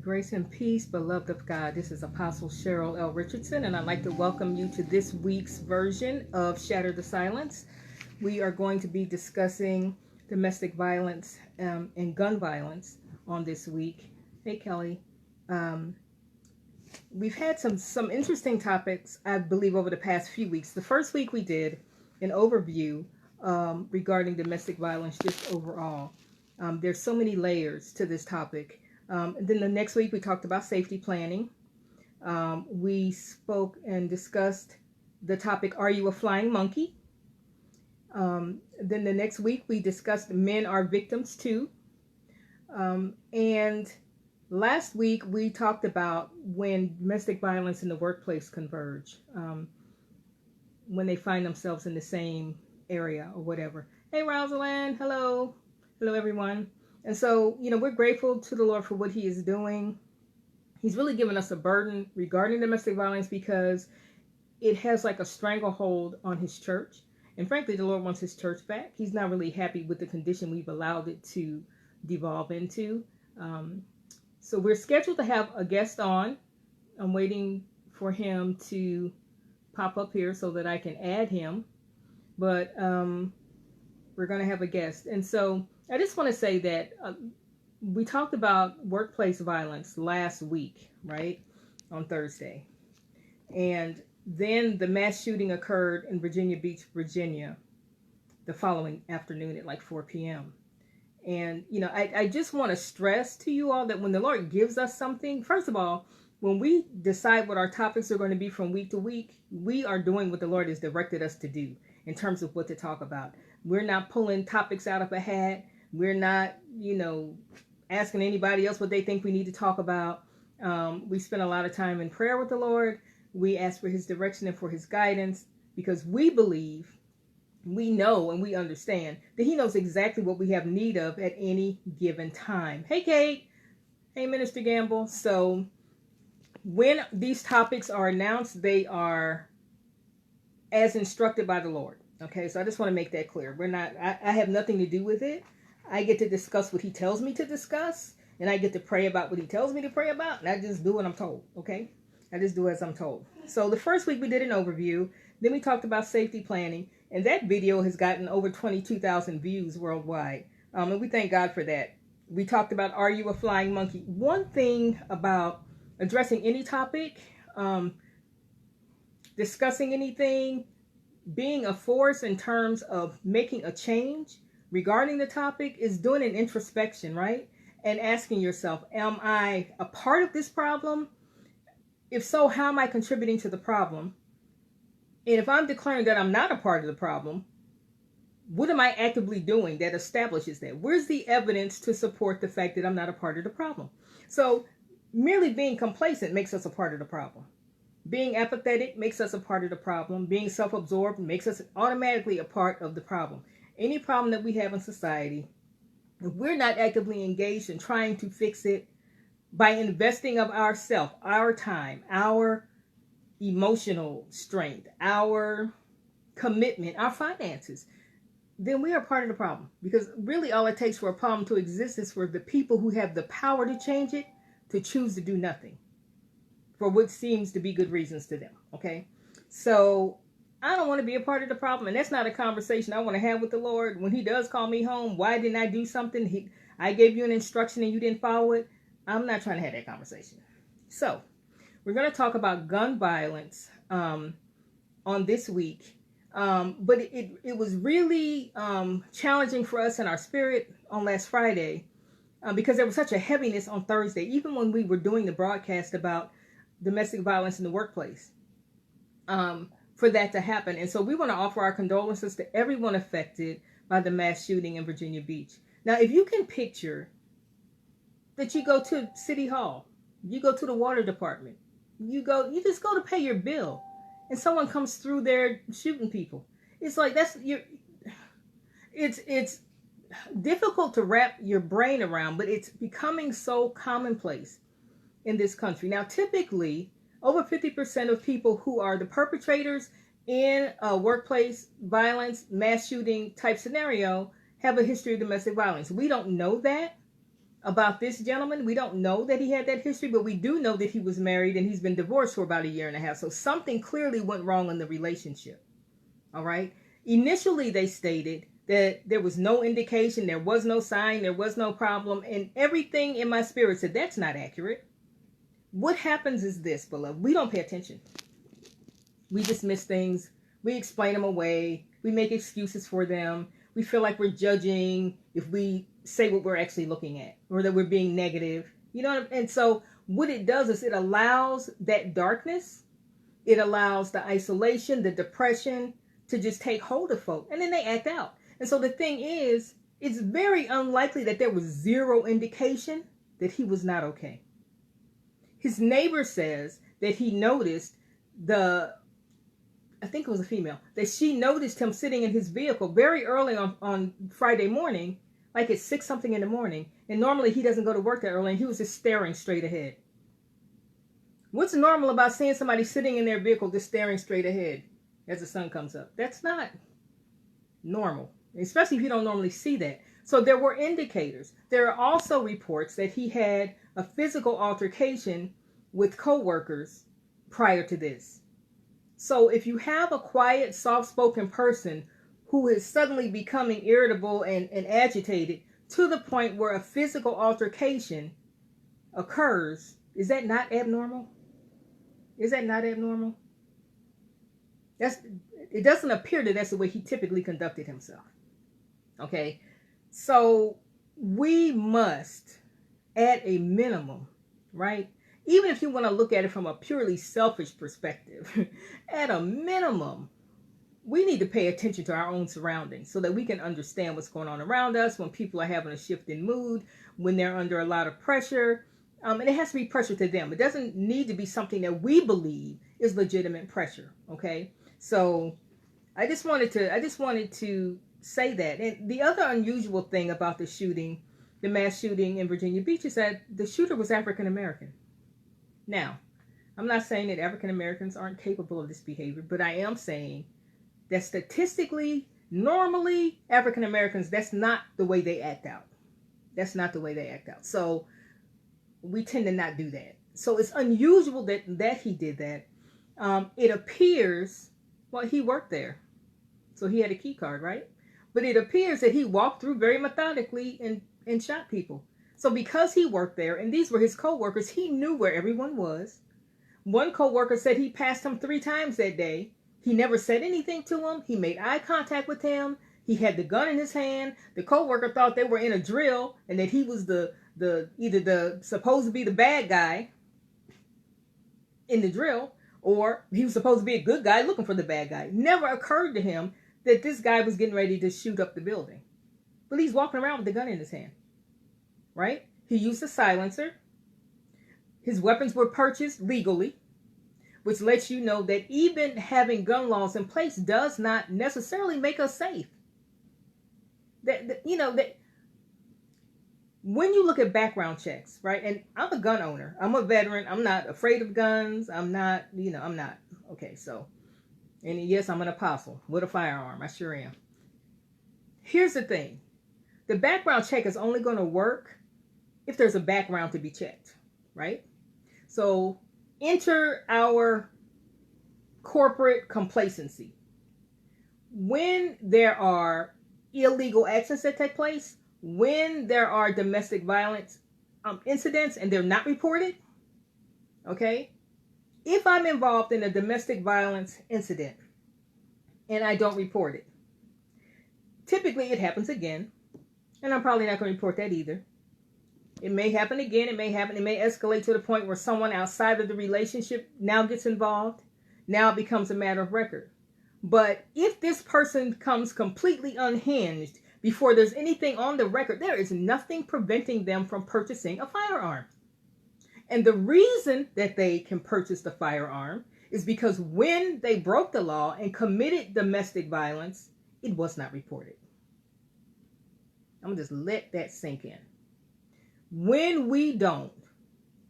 Grace and peace, beloved of God. This is Apostle Cheryl L. Richardson, and I'd like to welcome you to this week's version of Shatter the Silence. We are going to be discussing domestic violence and gun violence on this week. Hey, Kelly. We've had some interesting topics, I believe, over the past few weeks. The first week we did an overview regarding domestic violence just overall. There's so many layers to this topic. And then the next week we talked about safety planning. We spoke and discussed the topic, are you a flying monkey? Then the next week we discussed men are victims too. And last week we talked about when domestic violence in the workplace converge, when they find themselves in the same area or whatever. Hey, Rosalind, hello. Hello, everyone. And so, we're grateful to the Lord for what he is doing. He's really given us a burden regarding domestic violence because it has like a stranglehold on his church. And frankly, the Lord wants his church back. He's not really happy with the condition we've allowed it to devolve into. So we're scheduled to have a guest on. I'm waiting for him to pop up here so that I can add him. But we're going to have a guest. And so I just want to say that we talked about workplace violence last week, right, on Thursday. And then the mass shooting occurred in Virginia Beach, Virginia, the following afternoon at like 4 p.m. And, I just want to stress to you all that when the Lord gives us something, first of all, when we decide what our topics are going to be from week to week, we are doing what the Lord has directed us to do in terms of what to talk about. We're not pulling topics out of a hat. We're not, asking anybody else what they think we need to talk about. We spend a lot of time in prayer with the Lord. We ask for his direction and for his guidance because we believe, we know, and we understand that he knows exactly what we have need of at any given time. Hey, Kate. Hey, Minister Gamble. So when these topics are announced, they are as instructed by the Lord. Okay, so I just want to make that clear. I have nothing to do with it. I get to discuss what he tells me to discuss, and I get to pray about what he tells me to pray about, and I just do what I'm told, okay? I just do as I'm told. So the first week we did an overview, then we talked about safety planning, and that video has gotten over 22,000 views worldwide, and we thank God for that. We talked about, are you a flying monkey? One thing about addressing any topic, discussing anything, being a force in terms of making a change regarding the topic is doing an introspection, right? And asking yourself, am I a part of this problem? If so, how am I contributing to the problem? And if I'm declaring that I'm not a part of the problem, what am I actively doing that establishes that? Where's the evidence to support the fact that I'm not a part of the problem? So merely being complacent makes us a part of the problem. Being apathetic makes us a part of the problem. Being self-absorbed makes us automatically a part of the problem. Any problem that we have in society, if we're not actively engaged in trying to fix it by investing of ourselves, our time, our emotional strength, our commitment, our finances, then we are part of the problem. Because really all it takes for a problem to exist is for the people who have the power to change it to choose to do nothing for what seems to be good reasons to them, okay? So I don't want to be a part of the problem, and that's not a conversation I want to have with the Lord. When he does call me home, why didn't I do something? I gave you an instruction and you didn't follow it. I'm not trying to have that conversation. So we're going to talk about gun violence on this week. But it was really challenging for us in our spirit on last Friday because there was such a heaviness on Thursday, even when we were doing the broadcast about domestic violence in the workplace. For that to happen. And so we want to offer our condolences to everyone affected by the mass shooting in Virginia Beach. Now, if you can picture that you go to City Hall, you go to the water department, you just go to pay your bill, and someone comes through there shooting people. It's like it's difficult to wrap your brain around, but it's becoming so commonplace in this country. Now, typically, over 50% of people who are the perpetrators in a workplace violence, mass shooting type scenario have a history of domestic violence. We don't know that about this gentleman. We don't know that he had that history, but we do know that he was married and he's been divorced for about a year and a half. So something clearly went wrong in the relationship. All right. Initially, they stated that there was no indication, there was no sign, there was no problem. And everything in my spirit said that's not accurate. What happens is this, beloved. We don't pay attention. We dismiss things. We explain them away. We make excuses for them. We feel like we're judging if we say what we're actually looking at, or that we're being negative. You know, and so what it does is it allows that darkness, it allows the isolation, the depression to just take hold of folk, and then they act out. And so the thing is, it's very unlikely that there was zero indication that he was not okay. His neighbor says that he noticed I think it was a female, that she noticed him sitting in his vehicle very early on Friday morning, like at 6 something in the morning. And normally he doesn't go to work that early, and he was just staring straight ahead. What's normal about seeing somebody sitting in their vehicle just staring straight ahead as the sun comes up? That's not normal, especially if you don't normally see that. So there were indicators. There are also reports that he had a physical altercation with coworkers prior to this. So if you have a quiet, soft-spoken person who is suddenly becoming irritable and agitated to the point where a physical altercation occurs, is that not abnormal? Is that not abnormal? It doesn't appear that that's the way he typically conducted himself. Okay? So we must, at a minimum, right? Even if you want to look at it from a purely selfish perspective, at a minimum, we need to pay attention to our own surroundings so that we can understand what's going on around us when people are having a shift in mood, when they're under a lot of pressure. And it has to be pressure to them. It doesn't need to be something that we believe is legitimate pressure. Okay. So I just wanted to say that. And the other unusual thing about the shooting, the mass shooting in Virginia Beach, is that the shooter was African American. Now, I'm not saying that African Americans aren't capable of this behavior, but I am saying that statistically, normally, African Americans, that's not the way they act out. That's not the way they act out. So we tend to not do that. So it's unusual that he did that. It appears, well, he worked there, so he had a key card, right? But it appears that he walked through very methodically and shot people. So because he worked there, and these were his co-workers, he knew where everyone was. One co-worker said he passed him 3 times that day. He never said anything to him. He made eye contact with him. He had the gun in his hand. The co-worker thought they were in a drill and that he was supposed to be the bad guy in the drill, or he was supposed to be a good guy looking for the bad guy. Never occurred to him that this guy was getting ready to shoot up the building. But he's walking around with the gun in his hand. Right? He used a silencer. His weapons were purchased legally, which lets you know that even having gun laws in place does not necessarily make us safe. That when you look at background checks, right? And I'm a gun owner. I'm a veteran. I'm not afraid of guns. I'm not. Okay, so, and yes, I'm an apostle with a firearm. I sure am. Here's the thing. The background check is only going to work if there's a background to be checked, right? So enter our corporate complacency. When there are illegal actions that take place, when there are domestic violence incidents and they're not reported, okay? If I'm involved in a domestic violence incident and I don't report it, typically it happens again, and I'm probably not going to report that either. It may happen again. It may escalate to the point where someone outside of the relationship now gets involved. Now it becomes a matter of record. But if this person comes completely unhinged before there's anything on the record, there is nothing preventing them from purchasing a firearm. And the reason that they can purchase the firearm is because when they broke the law and committed domestic violence, it was not reported. I'm going to just let that sink in. When we don't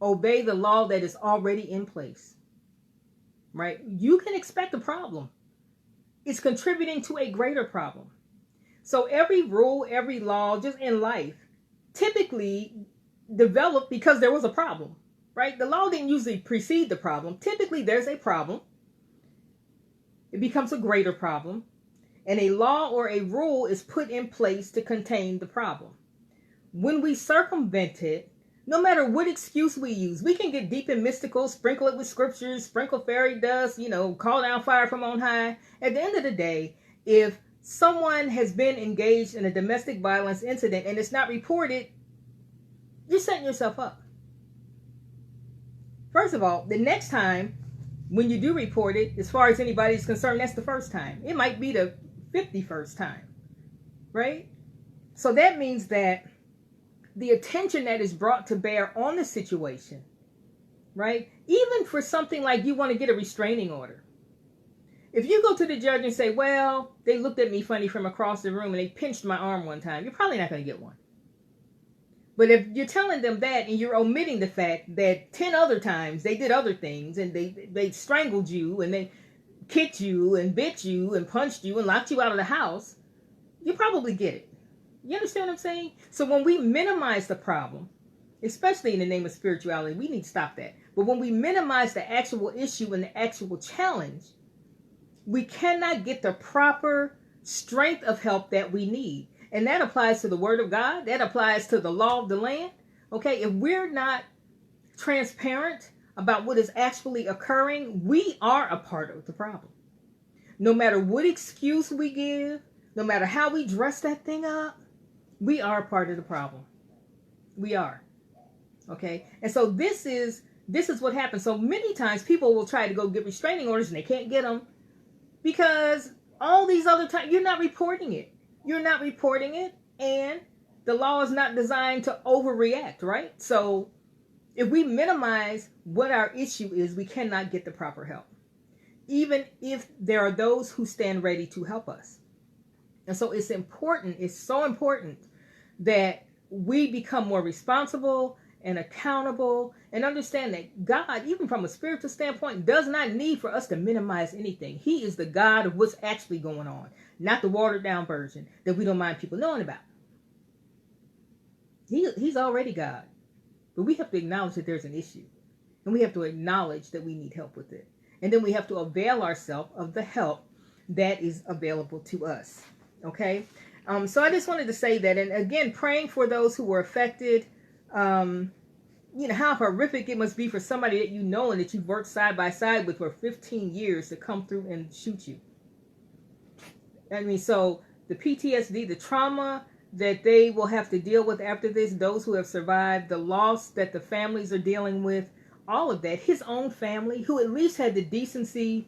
obey the law that is already in place, right, you can expect a problem. It's contributing to a greater problem. So every rule, every law, just in life, typically developed because there was a problem, right? The law didn't usually precede the problem. Typically, there's a problem. It becomes a greater problem. And a law or a rule is put in place to contain the problem. When we circumvent it, no matter what excuse we use, we can get deep and mystical, sprinkle it with scriptures, sprinkle fairy dust, call down fire from on high. At the end of the day, if someone has been engaged in a domestic violence incident and it's not reported, you're setting yourself up. First of all, the next time when you do report it, as far as anybody's concerned, that's the first time. It might be the 51st time, right? So that means that the attention that is brought to bear on the situation, right? Even for something like you want to get a restraining order. If you go to the judge and say, well, they looked at me funny from across the room and they pinched my arm one time, you're probably not going to get one. But if you're telling them that and you're omitting the fact that 10 other times they did other things and they strangled you and they kicked you and bit you and punched you and locked you out of the house, you probably get it. You understand what I'm saying? So when we minimize the problem, especially in the name of spirituality, we need to stop that. But when we minimize the actual issue and the actual challenge, we cannot get the proper strength of help that we need. And that applies to the word of God. That applies to the law of the land. Okay, if we're not transparent about what is actually occurring, we are a part of the problem. No matter what excuse we give, no matter how we dress that thing up, we are a part of the problem. We are. Okay? And so this is what happens. So many times people will try to go get restraining orders and they can't get them because all these other times you're not reporting it. You're not reporting it, and the law is not designed to overreact, right? So if we minimize what our issue is, we cannot get the proper help, even if there are those who stand ready to help us. And so it's so important that we become more responsible and accountable and understand that God, even from a spiritual standpoint, does not need for us to minimize anything. He is the God of what's actually going on, not the watered down version that we don't mind people knowing about. He's already God. But we have to acknowledge that there's an issue. And we have to acknowledge that we need help with it. And then we have to avail ourselves of the help that is available to us. Okay? So I just wanted to say that. And again, praying for those who were affected. How horrific it must be for somebody that you know and that you've worked side by side with for 15 years to come through and shoot you. I mean, so the PTSD, the trauma that they will have to deal with after this, those who have survived, the loss that the families are dealing with, all of that. His own family, who at least had the decency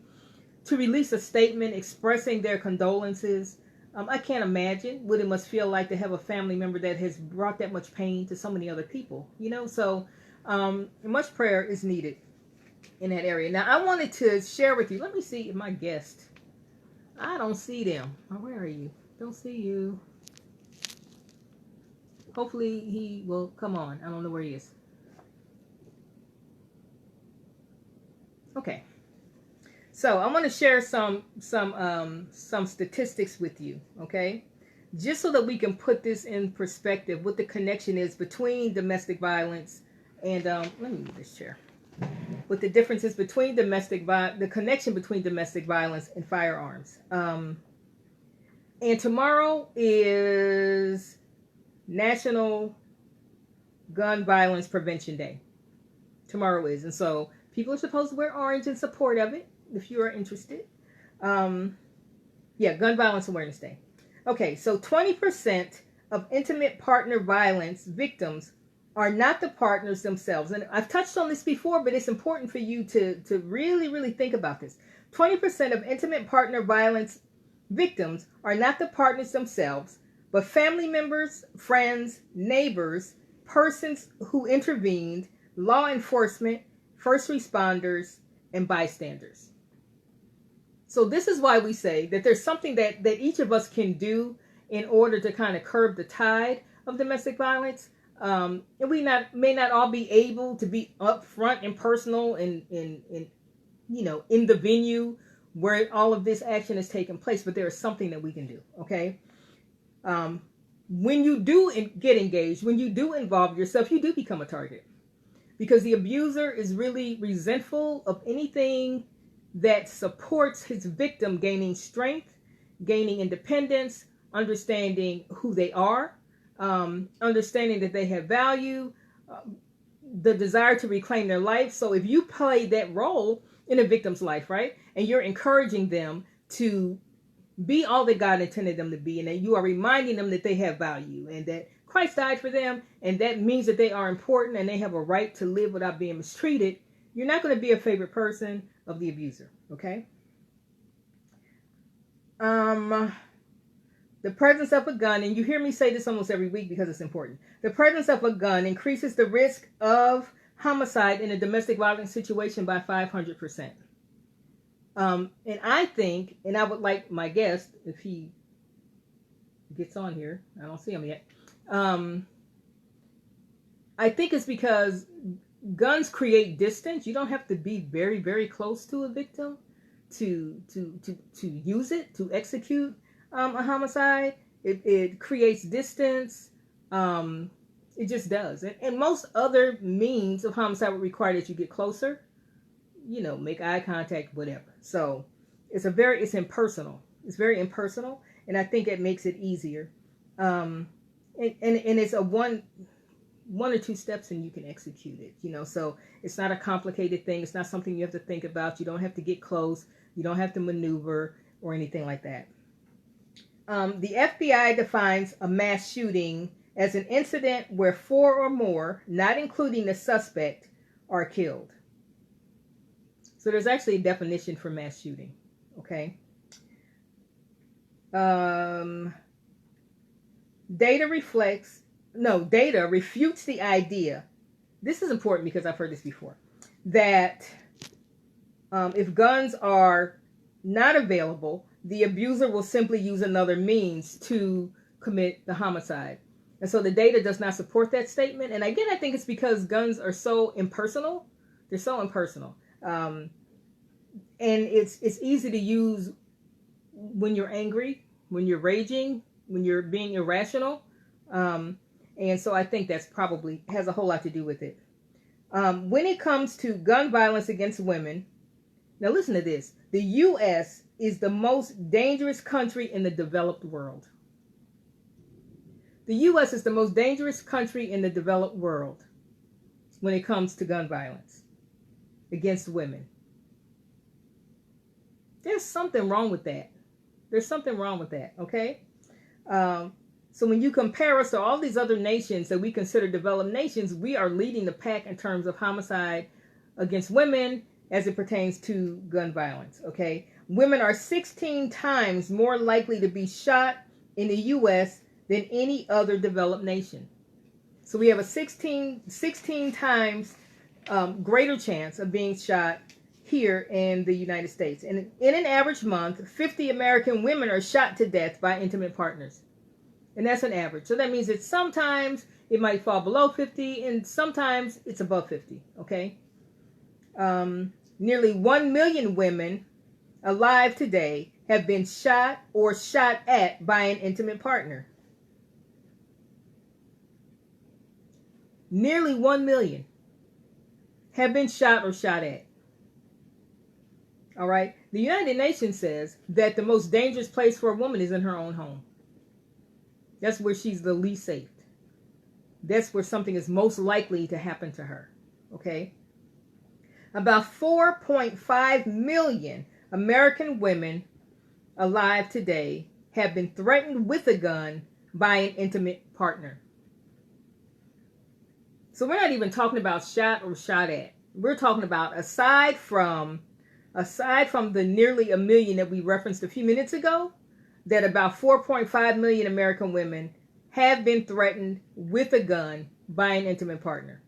to release a statement expressing their condolences. I can't imagine what it must feel like to have a family member that has brought that much pain to so many other people, so much prayer is needed in that area. Now, I wanted to share with you, let me see if my guest, I don't see them. Oh, where are you? Don't see you. Hopefully he will come on. I don't know where he is. Okay. So I want to share some statistics with you, okay? Just so that we can put this in perspective, what the connection is between domestic violence and let me move this chair. What the differences between the connection between domestic violence and firearms. And tomorrow is National Gun Violence Prevention Day. Tomorrow is, and so people are supposed to wear orange in support of it. If you are interested. Gun Violence Awareness Day. Okay, so 20% of intimate partner violence victims are not the partners themselves. And I've touched on this before, but it's important for you to really, really think about this. 20% of intimate partner violence victims are not the partners themselves, but family members, friends, neighbors, persons who intervened, law enforcement, first responders, and bystanders. So this is why we say that there's something that each of us can do in order to kind of curb the tide of domestic violence. And we may not all be able to be upfront and personal in the venue where all of this action is taking place, but there is something that we can do. Okay. when you do get engaged, when you do involve yourself, you do become a target, because the abuser is really resentful of anything that supports his victim gaining strength, gaining independence, understanding who they are, understanding that they have value, the desire to reclaim their life. So if you play that role in a victim's life, right, and you're encouraging them to be all that God intended them to be, and that you are reminding them that they have value and that Christ died for them, and that means that they are important and they have a right to live without being mistreated, you're not going to be a favorite person of the abuser, okay? The presence of a gun, and you hear me say this almost every week because it's important. The presence of a gun increases the risk of homicide in a domestic violence situation by 500%. And I think, and I would like my guest, if he gets on here, I don't see him yet. I think it's because guns create distance. You don't have to be very, very close to a victim to use it, to execute a homicide. It creates distance. It just does. And most other means of homicide would require that you get closer, make eye contact, whatever. So it's impersonal. It's very impersonal, and I think it makes it easier. And it's a one or two steps and you can execute it, so it's not a complicated thing. It's not something you have to think about. You don't have to get close. You don't have to maneuver or anything like that. The FBI defines a mass shooting as an incident where 4 or more, not including the suspect, are killed. So there's actually a definition for mass shooting, okay? Data refutes the idea. This is important because I've heard this before, that if guns are not available, the abuser will simply use another means to commit the homicide. And so the data does not support that statement. And again, I think it's because guns are so impersonal. They're so impersonal. And it's easy to use when you're angry, when you're raging, when you're being irrational. And so I think that's probably has a whole lot to do with it. When it comes to gun violence against women, now listen to this. The U.S. is the most dangerous country in the developed world. The U.S. is the most dangerous country in the developed world when it comes to gun violence against women. There's something wrong with that. There's something wrong with that, okay? So when you compare us to all these other nations that we consider developed nations, we are leading the pack in terms of homicide against women as it pertains to gun violence, okay? Women are 16 times more likely to be shot in the U.S. than any other developed nation. So we have a 16 times greater chance of being shot here in the United States. And in an average month, 50 American women are shot to death by intimate partners. And that's an average. So that means that sometimes it might fall below 50 and sometimes it's above 50, okay? Nearly 1 million women alive today have been shot or shot at by an intimate partner. Nearly 1 million have been shot or shot at. All right? The United Nations says that the most dangerous place for a woman is in her own home. That's where she's the least safe. That's where something is most likely to happen to her. Okay? About 4.5 million American women alive today have been threatened with a gun by an intimate partner. So we're not even talking about shot or shot at. We're talking about aside from the nearly 1 million that we referenced a few minutes ago, that about 4.5 million American women have been threatened with a gun by an intimate partner.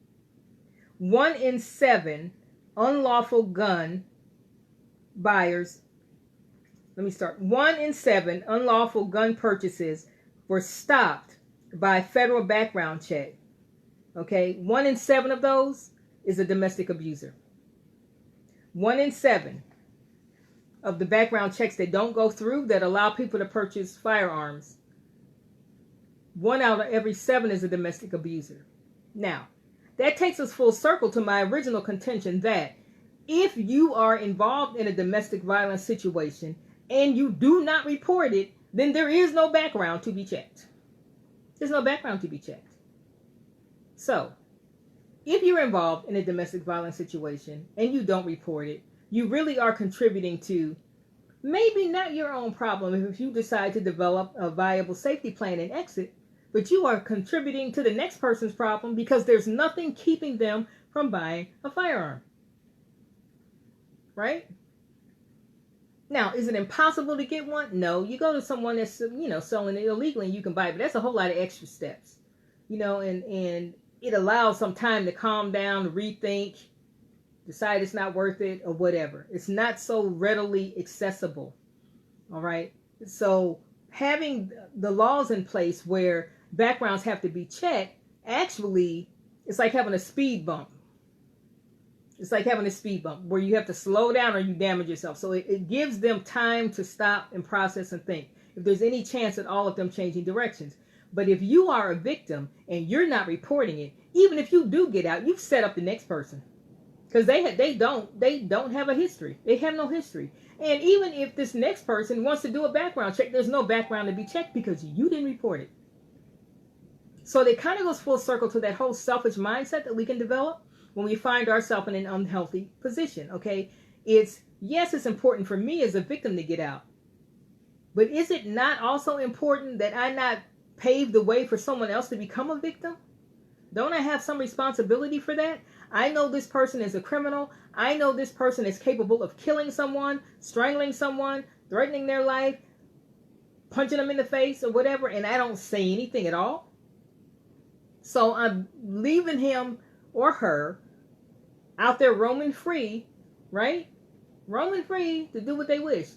1 in 7 unlawful gun buyers, 1 in 7 unlawful gun purchases were stopped by federal background check. Okay, 1 in 7 of those is a domestic abuser. 1 in 7 of the background checks that don't go through, that allow people to purchase firearms, 1 out of every 7 is a domestic abuser. Now, that takes us full circle to my original contention that if you are involved in a domestic violence situation and you do not report it, then there is no background to be checked. There's no background to be checked. So, if you're involved in a domestic violence situation and you don't report it, you really are contributing to maybe not your own problem if you decide to develop a viable safety plan and exit, but you are contributing to the next person's problem because there's nothing keeping them from buying a firearm. Right? Now, is it impossible to get one? No. You go to someone that's, selling it illegally and you can buy it, but that's a whole lot of extra steps. And it allows some time to calm down, to rethink, decide it's not worth it or whatever. It's not so readily accessible. All right. So having the laws in place where backgrounds have to be checked, actually, it's like having a speed bump. It's like having a speed bump where you have to slow down or you damage yourself. So it gives them time to stop and process and think if there's any chance at all of them changing directions. But if you are a victim and you're not reporting it, even if you do get out, you've set up the next person. Because they don't have a history. They have no history. And even if this next person wants to do a background check, there's no background to be checked because you didn't report it. So it kind of goes full circle to that whole selfish mindset that we can develop when we find ourselves in an unhealthy position. Okay, it's important for me as a victim to get out, but is it not also important that I not pave the way for someone else to become a victim? Don't I have some responsibility for that? I know this person is a criminal. I know this person is capable of killing someone, strangling someone, threatening their life, punching them in the face or whatever, and I don't say anything at all. So I'm leaving him or her out there roaming free, right? Roaming free to do what they wish.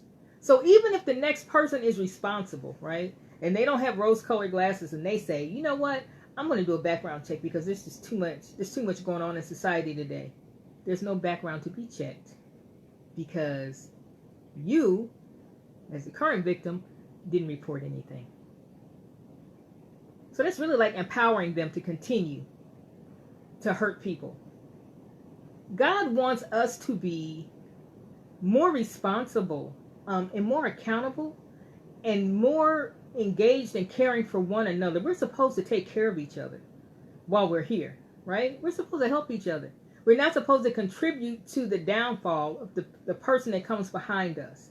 So even if the next person is responsible, right, and they don't have rose-colored glasses and they say, you know what, I'm going to do a background check because there's just too much. There's too much going on in society today. There's no background to be checked because you, as the current victim, didn't report anything. So that's really like empowering them to continue to hurt people. God wants us to be more responsible and more accountable and more engaged in caring for one another. We're supposed to take care of each other while we're here, right? We're supposed to help each other. We're not supposed to contribute to the downfall of the person that comes behind us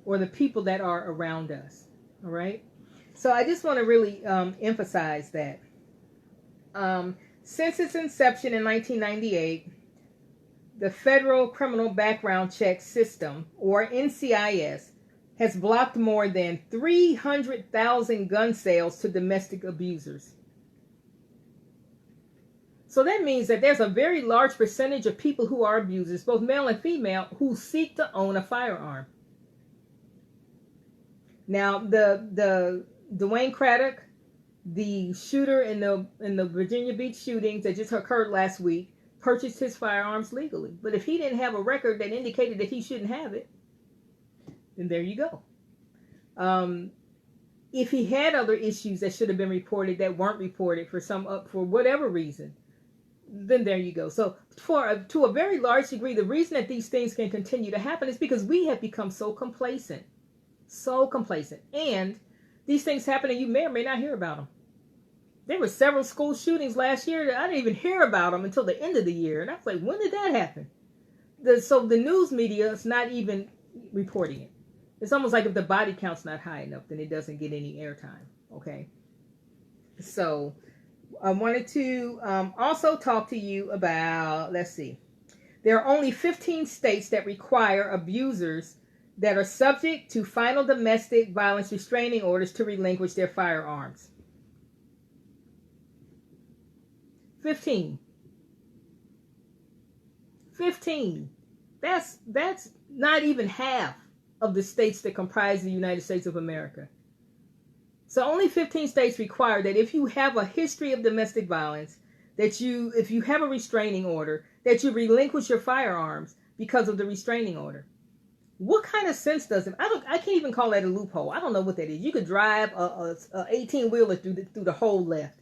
or the people that are around us, all right? So I just want to really emphasize that. Since its inception in 1998, the Federal Criminal Background Check System, or NCIS, has blocked more than 300,000 gun sales to domestic abusers. So that means that there's a very large percentage of people who are abusers, both male and female, who seek to own a firearm. Now, the Dwayne Craddock, the shooter in the Virginia Beach shootings that just occurred last week, purchased his firearms legally. But if he didn't have a record that indicated that he shouldn't have it, then there you go. If he had other issues that should have been reported that weren't reported for whatever reason, then there you go. So to a very large degree, the reason that these things can continue to happen is because we have become so complacent. And these things happen and you may or may not hear about them. There were several school shootings last year that I didn't even hear about them until the end of the year. And I was like, when did that happen? So the news media is not even reporting it. It's almost like if the body count's not high enough, then it doesn't get any airtime. Okay. So I wanted to also talk to you about, let's see. There are only 15 states that require abusers that are subject to final domestic violence restraining orders to relinquish their firearms. 15. That's not even half of the states that comprise the United States of America. So only 15 states require that if you have a history of domestic violence, if you have a restraining order, that you relinquish your firearms because of the restraining order. What kind of sense does it? I can't even call that a loophole. I don't know what that is. You could drive a 18 wheeler through the whole left.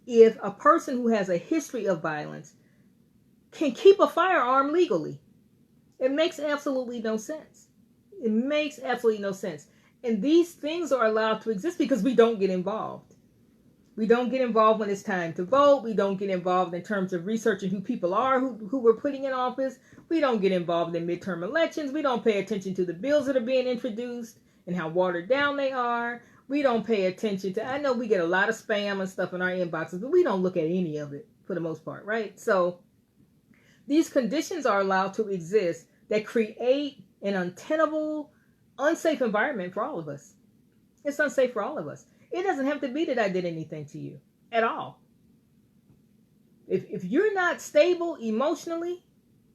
If a person who has a history of violence can keep a firearm legally, it makes absolutely no sense. It makes absolutely no sense. And these things are allowed to exist because we don't get involved. We don't get involved when it's time to vote. We don't get involved in terms of researching who people are who we're putting in office. We don't get involved in midterm elections. We don't pay attention to the bills that are being introduced and how watered down they are. We don't pay attention to, I know we get a lot of spam and stuff in our inboxes, but we don't look at any of it for the most part, right? So these conditions are allowed to exist that create an untenable, unsafe environment for all of us. It's unsafe for all of us. It doesn't have to be that I did anything to you at all. If you're not stable emotionally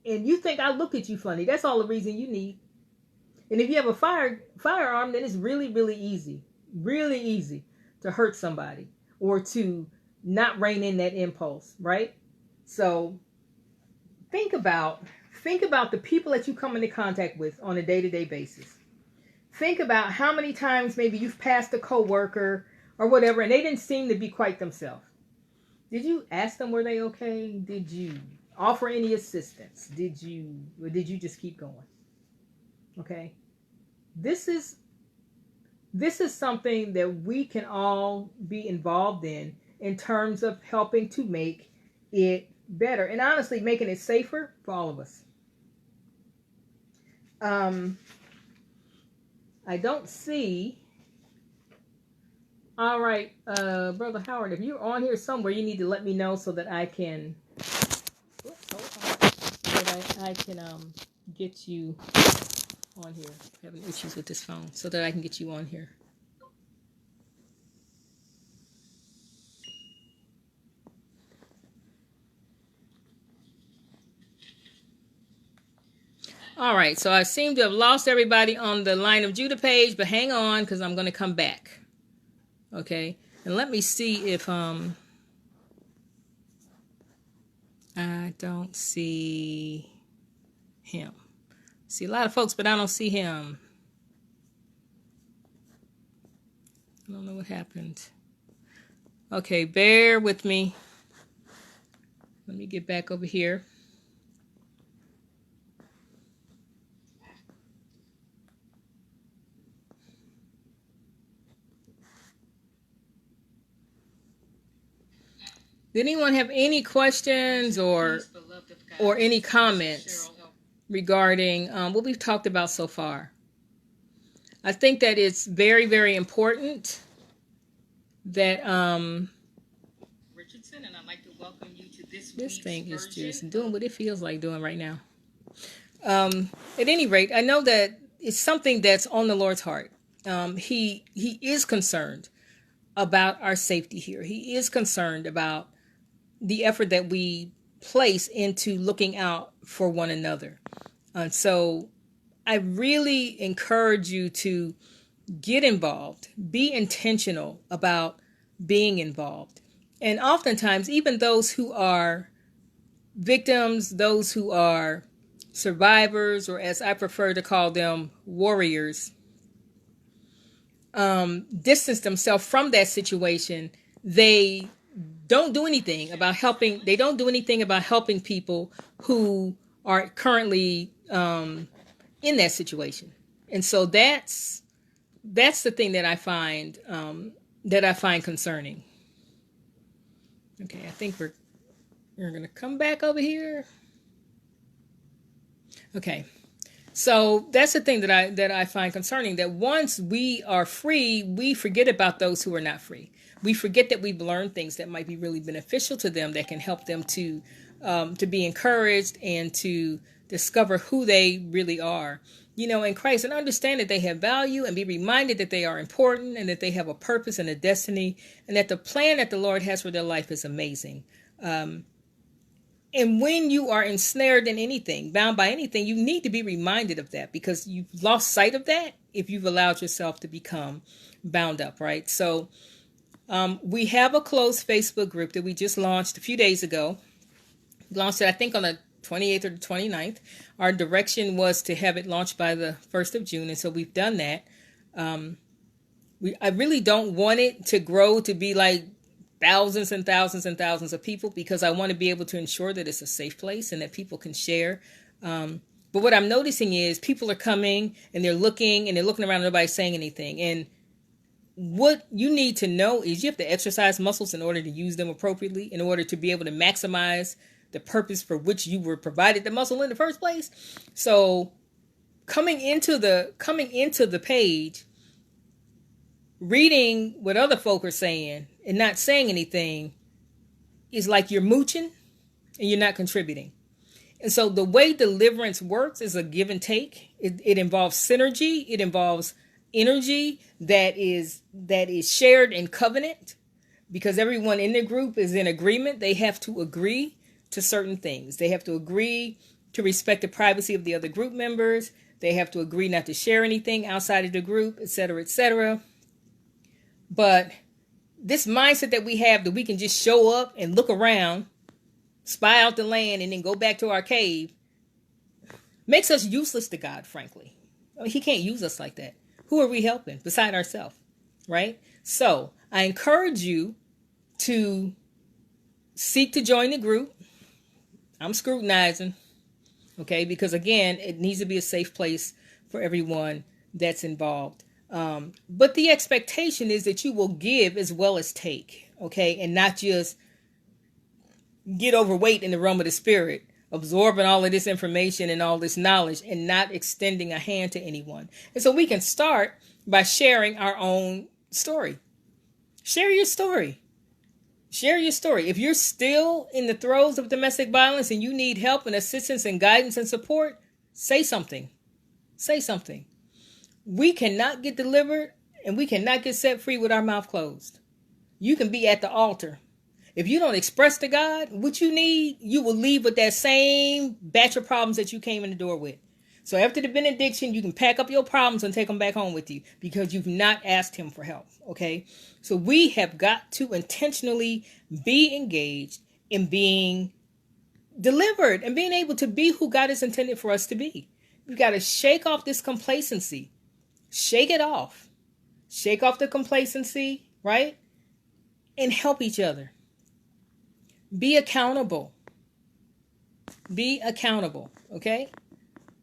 and you think I look at you funny, that's all the reason you need. And if you have a firearm, then it's really, really easy to hurt somebody or to not rein in that impulse, right? So think about the people that you come into contact with on a day-to-day basis. Think about how many times maybe you've passed a coworker or whatever and they didn't seem to be quite themselves. Did you ask them were they okay? Did you offer any assistance? Did you just keep going? Okay? This is something that we can all be involved in terms of helping to make it better and honestly making it safer for all of us. I don't see. All right, Brother Howard, if you're on here somewhere, you need to let me know so that I can. I can get you on here. I'm having issues with this phone, so that I can get you on here. All right, so I seem to have lost everybody on the Line of Judah page, but hang on because I'm going to come back. Okay, and let me see if I don't see him. See a lot of folks, but I don't see him. I don't know what happened. Okay, bear with me. Let me get back over here. Did anyone have any questions or any comments regarding what we've talked about so far? I think that it's very, very important that Richardson, and I'd like to welcome you to this thing is just doing what it feels like doing right now. At any rate, I know that it's something that's on the Lord's heart. He is concerned about our safety here. He is concerned about the effort that we place into looking out for one another. So I really encourage you to get involved, be intentional about being involved. And oftentimes, even those who are victims, those who are survivors, or as I prefer to call them, warriors, distance themselves from that situation. They don't do anything about helping. They don't do anything about helping people who are currently in that situation. And so that's the thing that I find concerning. Okay, I think we're going to come back over here. Okay. So that's the thing that I find concerning, that once we are free, we forget about those who are not free. We forget that we've learned things that might be really beneficial to them, that can help them to be encouraged and to discover who they really are, in Christ, and understand that they have value, and be reminded that they are important and that they have a purpose and a destiny, and that the plan that the Lord has for their life is amazing. And when you are ensnared in anything, bound by anything, you need to be reminded of that, because you've lost sight of that if you've allowed yourself to become bound up, right? So we have a closed Facebook group that we just launched a few days ago. Launched it, I think, on the 28th or the 29th. Our direction was to have it launched by the 1st of June, and so we've done that. I really don't want it to grow to be like thousands and thousands and thousands of people, because I want to be able to ensure that it's a safe place and that people can share. But what I'm noticing is people are coming and they're looking around and nobody's saying anything. And what you need to know is you have to exercise muscles in order to use them appropriately, in order to be able to maximize the purpose for which you were provided the muscle in the first place. So coming into the page, reading what other folk are saying and not saying anything is like you're mooching and you're not contributing. And so the way deliverance works is a give and take. It involves synergy. It involves energy that is shared in covenant, because everyone in the group is in agreement. They have to agree to certain things. They have to agree to respect the privacy of the other group members. They have to agree not to share anything outside of the group, etc., etc. But this mindset that we have, that we can just show up and look around, spy out the land, and then go back to our cave, makes us useless to God, frankly. I mean, he can't use us like that. Who are we helping beside ourselves, right? So I encourage you to seek to join the group. I'm scrutinizing, okay? Because again, it needs to be a safe place for everyone that's involved. But the expectation is that you will give as well as take, okay? And not just get overweight in the realm of the spirit, absorbing all of this information and all this knowledge and not extending a hand to anyone. And so we can start by sharing our own story. Share your story. Share your story. If you're still in the throes of domestic violence and you need help and assistance and guidance and support, say something. Say something. We cannot get delivered and we cannot get set free with our mouth closed. You can be at the altar. If you don't express to God what you need, you will leave with that same batch of problems that you came in the door with. So after the benediction, you can pack up your problems and take them back home with you, because you've not asked him for help, okay? So we have got to intentionally be engaged in being delivered and being able to be who God has intended for us to be. We've got to shake off this complacency. Shake it off. Shake off the complacency, right? And help each other. Be accountable. Be accountable, okay?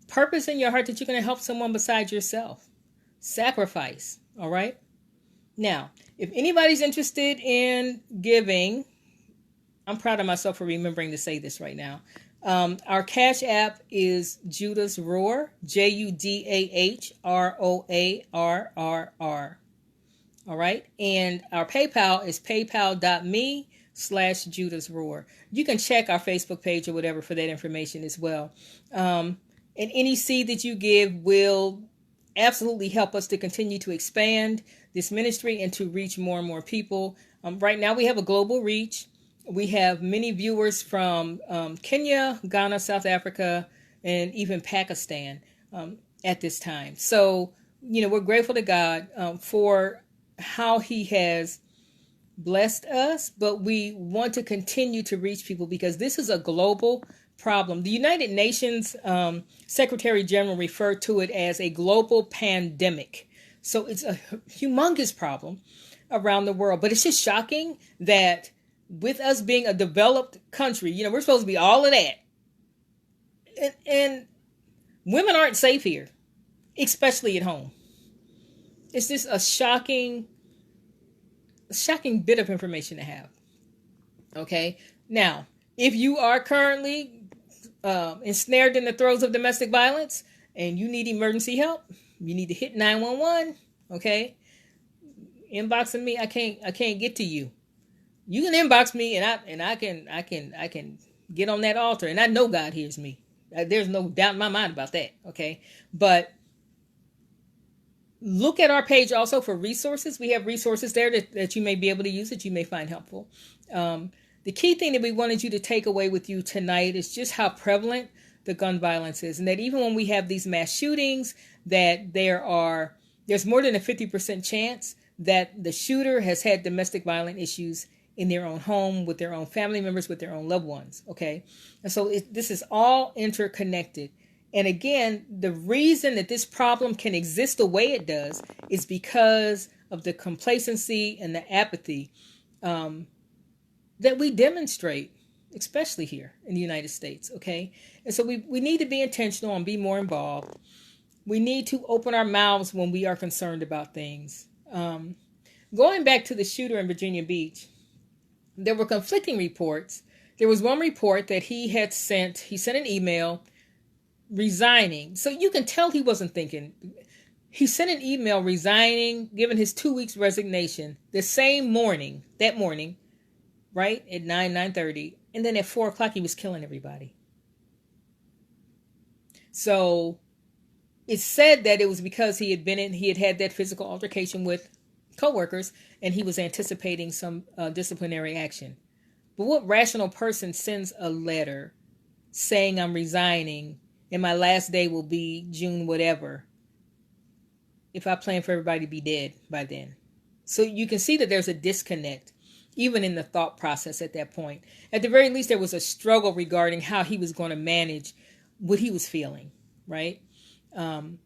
Purpose in your heart that you're going to help someone besides yourself. Sacrifice, all right? Now, if anybody's interested in giving, I'm proud of myself for remembering to say this right now. Our Cash App is Judah's Roar, JUDAHROARRR. All right. And our PayPal is paypal.me/Judah's Roar. You can check our Facebook page or whatever for that information as well. And any seed that you give will absolutely help us to continue to expand this ministry and to reach more and more people. Right now we have a global reach. We have many viewers from Kenya, Ghana, South Africa, and even Pakistan at this time. So, we're grateful to God for how he has blessed us, but we want to continue to reach people because this is a global problem. The United Nations Secretary General referred to it as a global pandemic. So it's a humongous problem around the world. But it's just shocking that with us being a developed country, we're supposed to be all of that. And women aren't safe here, especially at home. It's just a shocking bit of information to have. Okay. Now, if you are currently ensnared in the throes of domestic violence and you need emergency help, you need to hit 911. Okay. Inboxing me, I can't get to you. You can inbox me and I can get on that altar, and I know God hears me. There's no doubt in my mind about that. Okay. But look at our page also for resources. We have resources there that you may be able to use, that you may find helpful. The key thing that we wanted you to take away with you tonight is just how prevalent the gun violence is. And that even when we have these mass shootings, that there's more than a 50% chance that the shooter has had domestic violent issues in their own home, with their own family members, with their own loved ones. Okay. And so this is all interconnected. And again, the reason that this problem can exist the way it does is because of the complacency and the apathy that we demonstrate, especially here in the United States. Okay. And so we need to be intentional and be more involved. We need to open our mouths when we are concerned about things. Going back to the shooter in Virginia Beach, there were conflicting reports. There was one report that he sent an email resigning. So you can tell he wasn't thinking. He sent an email resigning, giving his 2 weeks resignation that morning, right? At 9:30. And then at 4:00 he was killing everybody. So it's said that it was because he had had that physical altercation with coworkers, and he was anticipating some disciplinary action. But what rational person sends a letter saying I'm resigning and my last day will be June whatever if I plan for everybody to be dead by then? So you can see that there's a disconnect even in the thought process at that point. At the very least, there was a struggle regarding how he was going to manage what he was feeling, right? And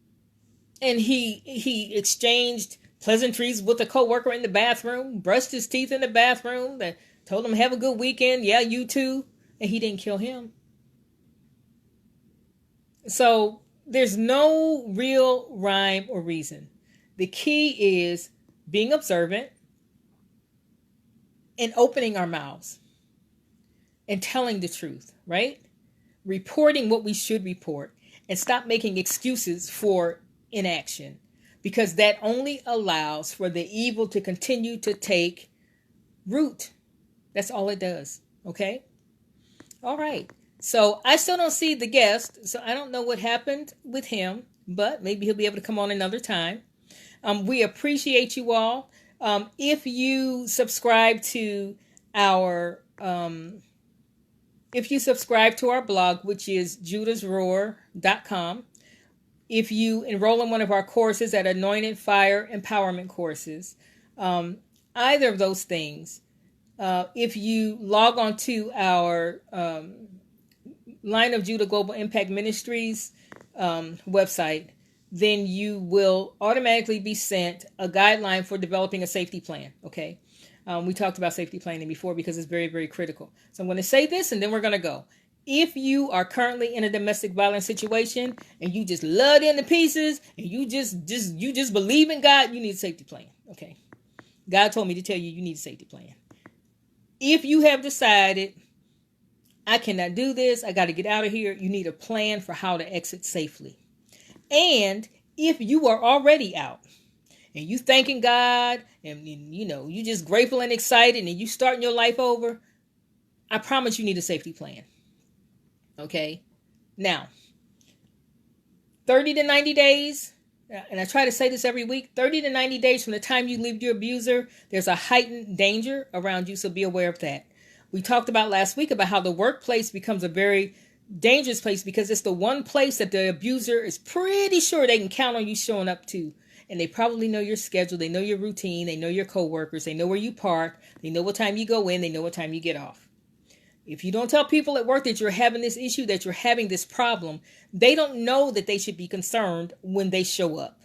he exchanged pleasantries with a coworker in the bathroom, brushed his teeth in the bathroom, that told him have a good weekend. Yeah, you too. And he didn't kill him. So there's no real rhyme or reason. The key is being observant and opening our mouths and telling the truth, right? Reporting what we should report, and stop making excuses for inaction, because that only allows for the evil to continue to take root. That's all it does. Okay? All right. So I still don't see the guest, so I don't know what happened with him, but maybe he'll be able to come on another time. We appreciate you all. If you subscribe to our blog, which is judasroar.com, if you enroll in one of our courses at Anointed Fire Empowerment courses, either of those things, if you log on to our Line of Judah Global Impact Ministries website, then you will automatically be sent a guideline for developing a safety plan. Okay. We talked about safety planning before because it's very, very critical. So I'm going to say this and then we're going to go. If you are currently in a domestic violence situation and you just love into pieces and you just believe in God, you need a safety plan. Okay. God told me to tell you, you need a safety plan. If you have decided, I cannot do this, I got to get out of here, you need a plan for how to exit safely. And if you are already out and you thanking God and you just grateful and excited and you starting your life over, I promise you need a safety plan. Okay. Now, 30 to 90 days, and I try to say this every week, 30 to 90 days from the time you leave your abuser, there's a heightened danger around you, so be aware of that. We talked about last week about how the workplace becomes a very dangerous place because it's the one place that the abuser is pretty sure they can count on you showing up to. And they probably know your schedule, they know your routine, they know your coworkers, they know where you park, they know what time you go in, they know what time you get off. If you don't tell people at work that you're having this issue, that you're having this problem, they don't know that they should be concerned when they show up.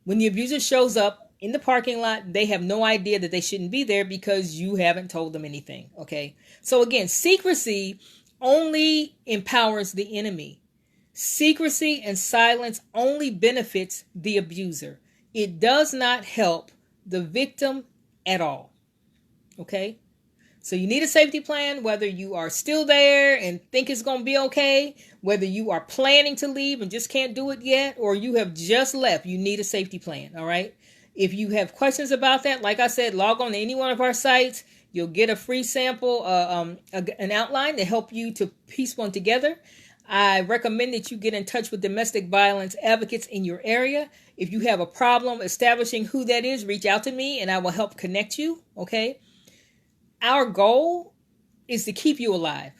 When the abuser shows up in the parking lot, they have no idea that they shouldn't be there because you haven't told them anything. Okay. So again, secrecy only empowers the enemy. Secrecy and silence only benefits the abuser. It does not help the victim at all. Okay. So you need a safety plan, whether you are still there and think it's going to be okay, whether you are planning to leave and just can't do it yet, or you have just left, you need a safety plan. All right. If you have questions about that, like I said, log on to any one of our sites. You'll get a free sample, an outline to help you to piece one together. I recommend that you get in touch with domestic violence advocates in your area. If you have a problem establishing who that is, reach out to me and I will help connect you. Okay. Our goal is to keep you alive.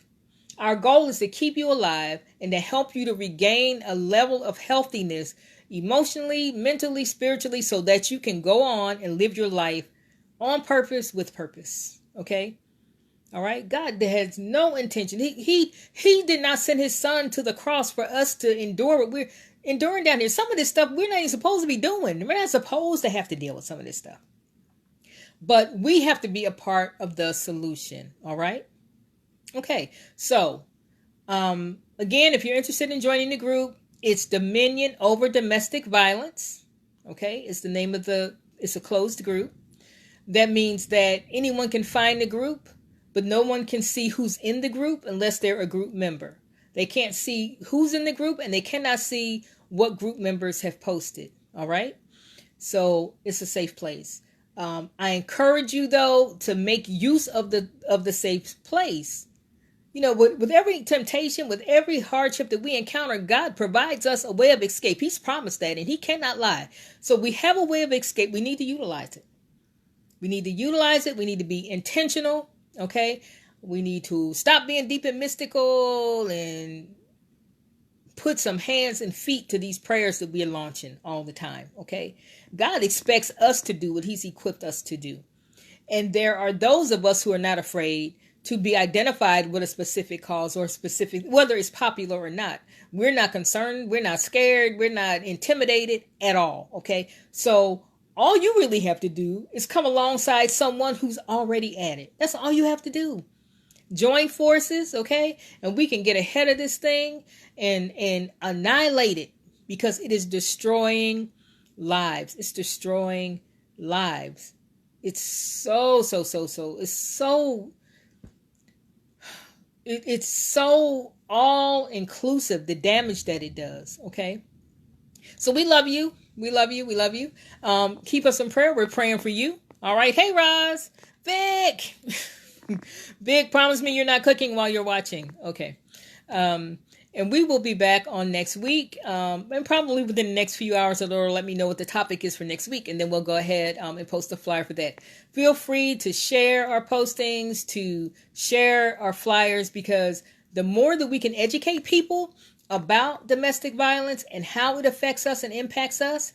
Our goal is to keep you alive and to help you to regain a level of healthiness emotionally, mentally, spiritually, so that you can go on and live your life on purpose with purpose. Okay? All right. God has no intention. He did not send his son to the cross for us to endure what we're enduring down here. Some of this stuff we're not even supposed to be doing. We're not supposed to have to deal with some of this stuff. But we have to be a part of the solution. All right. Okay. So, again, if you're interested in joining the group, it's Dominion Over Domestic Violence. Okay. It's the name of it's a closed group. That means that anyone can find the group, but no one can see who's in the group unless they're a group member. They can't see who's in the group, and they cannot see what group members have posted. All right. So it's a safe place. I encourage you, though, to make use of the safe place. You know, with every temptation, with every hardship that we encounter, God provides us a way of escape. He's promised that, and he cannot lie. So we have a way of escape. We need to utilize it. We need to utilize it. We need to be intentional. Okay. We need to stop being deep and mystical and put some hands and feet to these prayers that we're launching all the time. Okay. God expects us to do what he's equipped us to do. And there are those of us who are not afraid to be identified with a specific cause or specific, whether it's popular or not. We're not concerned. We're not scared. We're not intimidated at all. Okay. So all you really have to do is come alongside someone who's already at it. That's all you have to do. Join forces, okay? And we can get ahead of this thing and annihilate it, because it is destroying lives. It's destroying lives. It's it's so all inclusive, the damage that it does, okay? So we love you. We love you. We love you. Keep us in prayer. We're praying for you. All right. Hey, Roz. Vic. Vic, promise me you're not cooking while you're watching. Okay. And we will be back on next week. And probably within the next few hours, or let me know what the topic is for next week. And then we'll go ahead and post a flyer for that. Feel free to share our postings, to share our flyers, because the more that we can educate people about domestic violence and how it affects us and impacts us,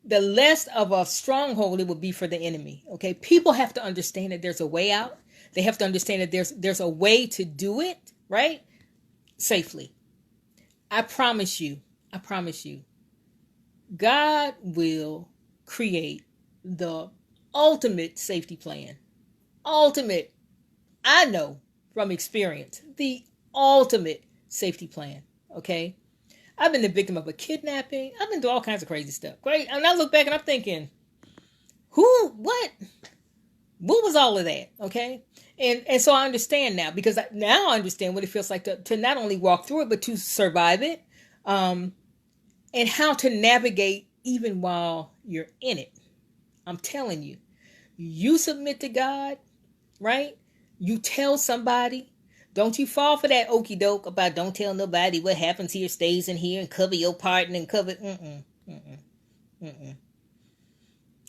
the less of a stronghold it would be for the enemy. Okay, people have to understand that there's a way out. They have to understand that there's a way to do it, right? Safely. I promise you, God will create the ultimate safety plan. Ultimate, I know from experience, the ultimate safety plan. Okay. I've been the victim of a kidnapping. I've been through all kinds of crazy stuff. Great. And I look back and I'm thinking, what was all of that? Okay. And so I understand now, because now I understand what it feels like to not only walk through it, but to survive it. And how to navigate even while you're in it. I'm telling you, you submit to God, right? You tell somebody. Don't you fall for that okie doke about don't tell nobody what happens here stays in here, and cover your partner and cover.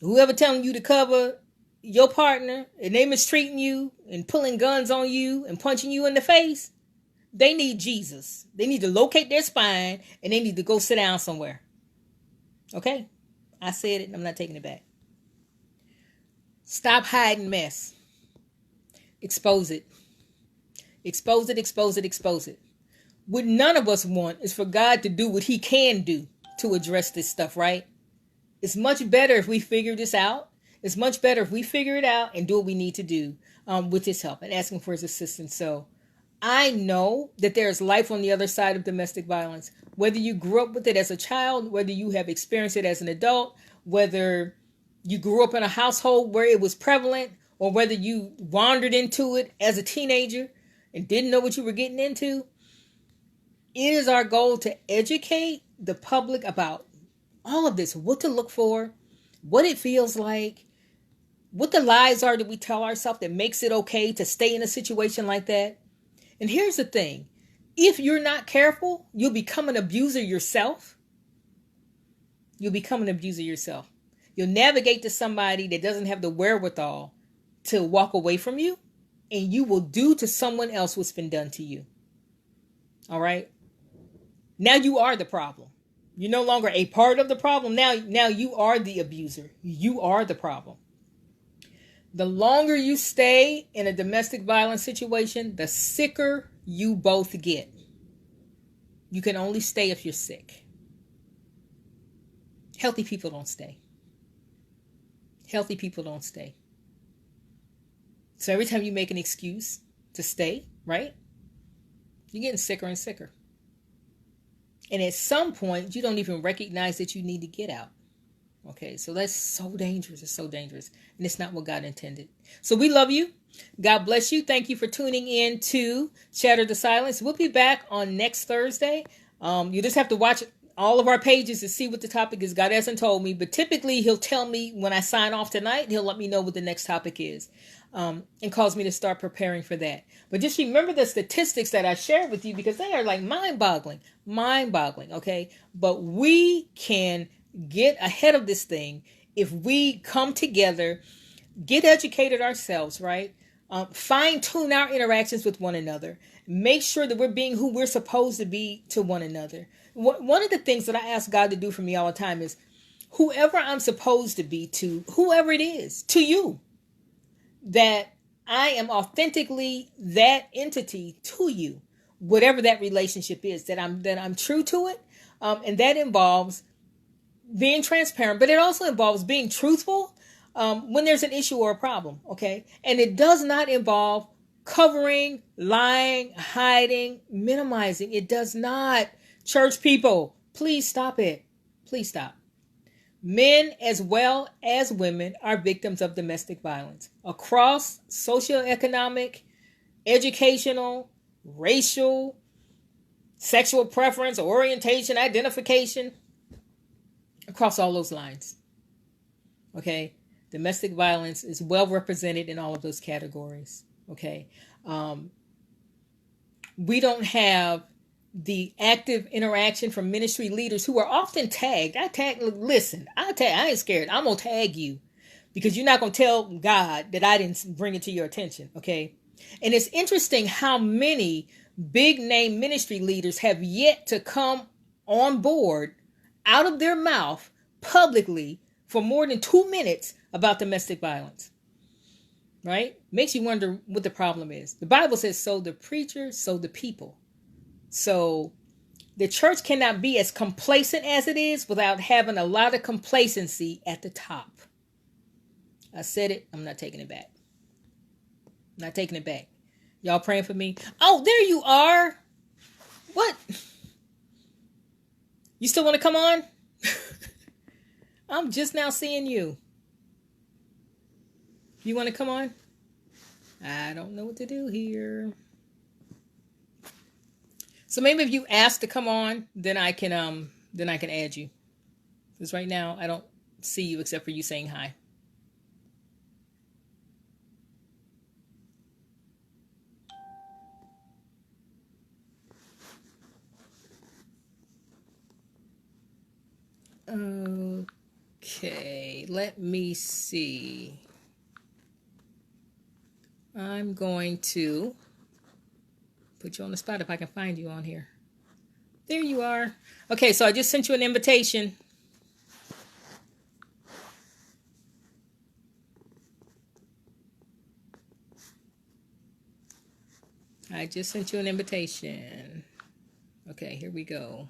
Whoever telling you to cover your partner and they mistreating you and pulling guns on you and punching you in the face, they need Jesus. They need to locate their spine and they need to go sit down somewhere. Okay? I said it. I'm not taking it back. Stop hiding mess. Expose it. Expose it, expose it, expose it. What none of us want is for God to do what he can do to address this stuff, right? It's much better if we figure this out. It's much better if we figure it out and do what we need to do with his help and asking for his assistance. So I know that there's life on the other side of domestic violence. Whether you grew up with it as a child, whether you have experienced it as an adult, whether you grew up in a household where it was prevalent, or whether you wandered into it as a teenager and didn't know what you were getting into, it is our goal to educate the public about all of this, what to look for, what it feels like, what the lies are that we tell ourselves that makes it okay to stay in a situation like that. And here's the thing. If you're not careful, you'll become an abuser yourself. You'll become an abuser yourself. You'll navigate to somebody that doesn't have the wherewithal to walk away from you, and you will do to someone else what's been done to you. All right? Now you are the problem. You're no longer a part of the problem. Now you are the abuser. You are the problem. The longer you stay in a domestic violence situation, the sicker you both get. You can only stay if you're sick. Healthy people don't stay. Healthy people don't stay. So every time you make an excuse to stay, right, you're getting sicker and sicker. And at some point, you don't even recognize that you need to get out. Okay, so that's so dangerous. It's so dangerous. And it's not what God intended. So we love you. God bless you. Thank you for tuning in to Shatter the Silence. We'll be back on next Thursday. You just have to watch all of our pages to see what the topic is. God hasn't told me, but typically he'll tell me when I sign off tonight. He'll let me know what the next topic is, and cause me to start preparing for that. But just remember the statistics that I shared with you, because they are like mind-boggling, okay? But we can get ahead of this thing if we come together, get educated ourselves, right? Fine tune our interactions with one another. Make sure that we're being who we're supposed to be to one another. One of the things that I ask God to do for me all the time is whoever I'm supposed to be to, whoever it is, to you, that I am authentically that entity to you, whatever that relationship is, that I'm true to it, and that involves being transparent, but it also involves being truthful when there's an issue or a problem, okay? And it does not involve covering, lying, hiding, minimizing. It does not. Church people, please stop it. Please stop. Men as well as women are victims of domestic violence across socioeconomic, educational, racial, sexual preference, orientation, identification, across all those lines. Okay? Domestic violence is well represented in all of those categories. Okay? We don't have the active interaction from ministry leaders who are often tagged. Listen, I ain't scared. I'm going to tag you because you're not going to tell God that I didn't bring it to your attention. Okay? And it's interesting how many big name ministry leaders have yet to come on board out of their mouth publicly for more than 2 minutes about domestic violence. Right? Makes you wonder what the problem is. The Bible says, so the preacher, so the people. So the church cannot be as complacent as it is without having a lot of complacency at the top. I said it. I'm not taking it back. I'm not taking it back. Y'all praying for me? Oh, there you are. What? You still want to come on? I'm just now seeing you. You want to come on? I don't know what to do here. So maybe if you ask to come on, then I can add you. Because right now I don't see you except for you saying hi. Okay, let me see. I'm going to put you on the spot if I can find you on here. There you are. Okay, so I just sent you an invitation. I just sent you an invitation. Okay, here we go.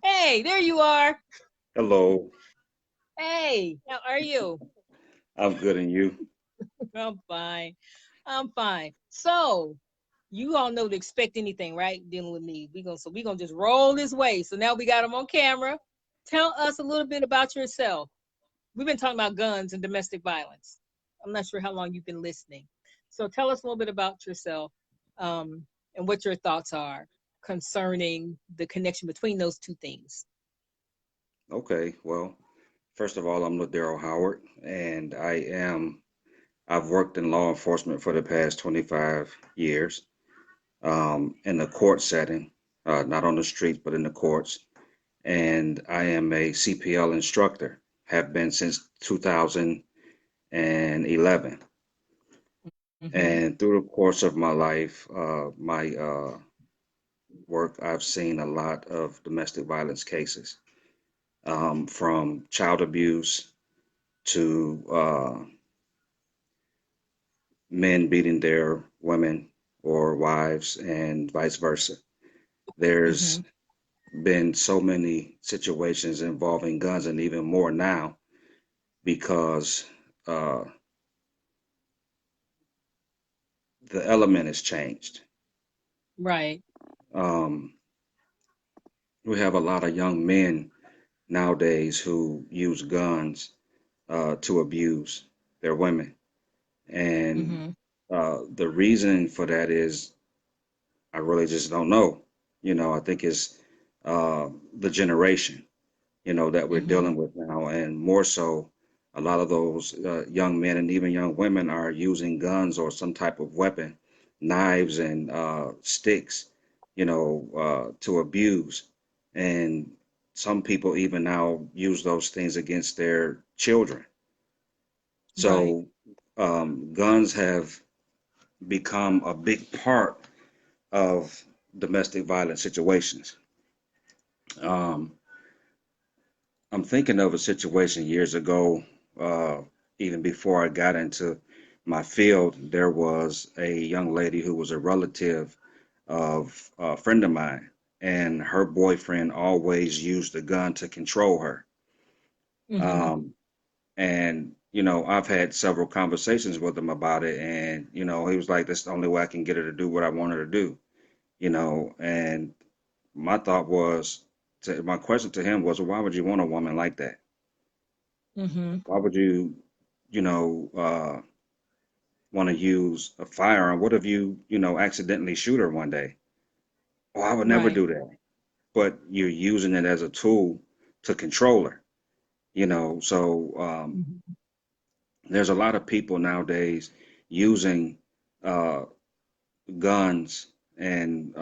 Hey, there you are. Hello, Hey, how are you? I'm good and you? I'm fine. I'm fine. So, you all know to expect anything, right? Dealing with me. We gonna just roll this way. So now we got them on camera. Tell us a little bit about yourself. We've been talking about guns and domestic violence. I'm not sure how long you've been listening. So tell us a little bit about yourself, and what your thoughts are concerning the connection between those two things. Okay, well, first of all, I'm Daryl Howard, and I've worked in law enforcement for the past 25 years, in the court setting, not on the streets, but in the courts. And I am a CPL instructor, have been since 2011. Mm-hmm. And through the course of my life, my work, I've seen a lot of domestic violence cases, from child abuse to men beating their women or wives and vice versa. There's Mm-hmm. been so many situations involving guns, and even more now because uh, the element has changed. Right. Um, we have a lot of young men nowadays who use guns to abuse their women. And Mm-hmm. the reason for that is I really just don't know. I think it's the generation, that we're Mm-hmm. dealing with now. And more so, a lot of those young men and even young women are using guns or some type of weapon, knives and sticks, to abuse. And some people even now use those things against their children. Right. So guns have become a big part of domestic violence situations. Um, I'm thinking of a situation years ago, uh, even before I got into my field. There was a young lady who was a relative of a friend of mine, and her boyfriend always used a gun to control her. Mm-hmm. Um, and I've had several conversations with him about it, and he was like, "That's the only way I can get her to do what I want her to do." And my thought was, my question to him was, why would you want a woman like that? Mm-hmm. Why would you, want to use a firearm? What if accidentally shoot her one day? Oh, I would never Right. do that. But you're using it as a tool to control her, So Mm-hmm. there's a lot of people nowadays using uh, guns and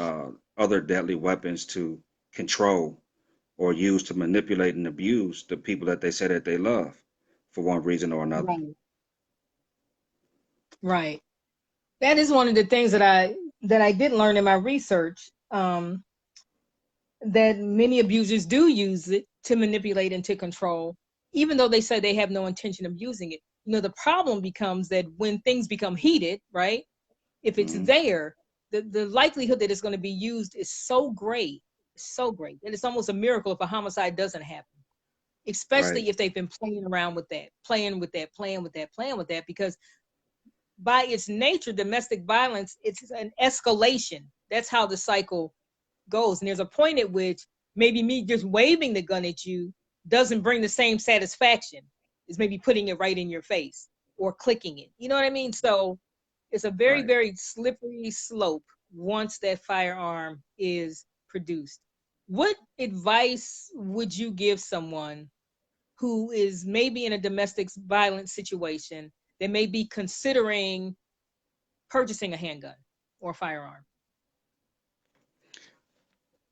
other deadly weapons to control or use to manipulate and abuse the people that they say that they love for one reason or another. Right. Right. That is one of the things that I did learn in my research. That many abusers do use it to manipulate and to control, even though they say they have no intention of using it. The problem becomes that when things become heated, right? If it's Hmm. there, the likelihood that it's going to be used is so great that it's almost a miracle if a homicide doesn't happen, Right. especially if they've been playing around with that, playing with that, because by its nature, domestic violence, it's an escalation. That's how the cycle goes. And there's a point at which maybe me just waving the gun at you doesn't bring the same satisfaction as maybe putting it right in your face or clicking it. You know what I mean? So it's a very, Right. very slippery slope once that firearm is produced. What advice would you give someone who is maybe in a domestic violence situation that may be considering purchasing a handgun or a firearm?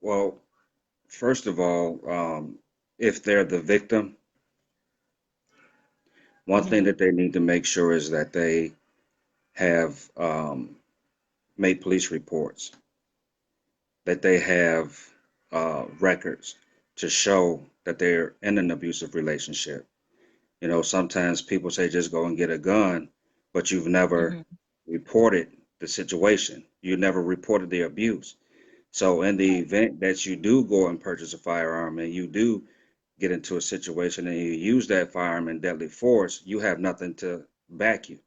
Well, first of all, if they're the victim, one thing Mm-hmm. that they need to make sure is that they have made police reports, that they have records to show that they're in an abusive relationship. Sometimes people say just go and get a gun, but you've never Mm-hmm. reported the situation. You never reported the abuse. So in the event that you do go and purchase a firearm and you do get into a situation and you use that firearm in deadly force, you have nothing to back you.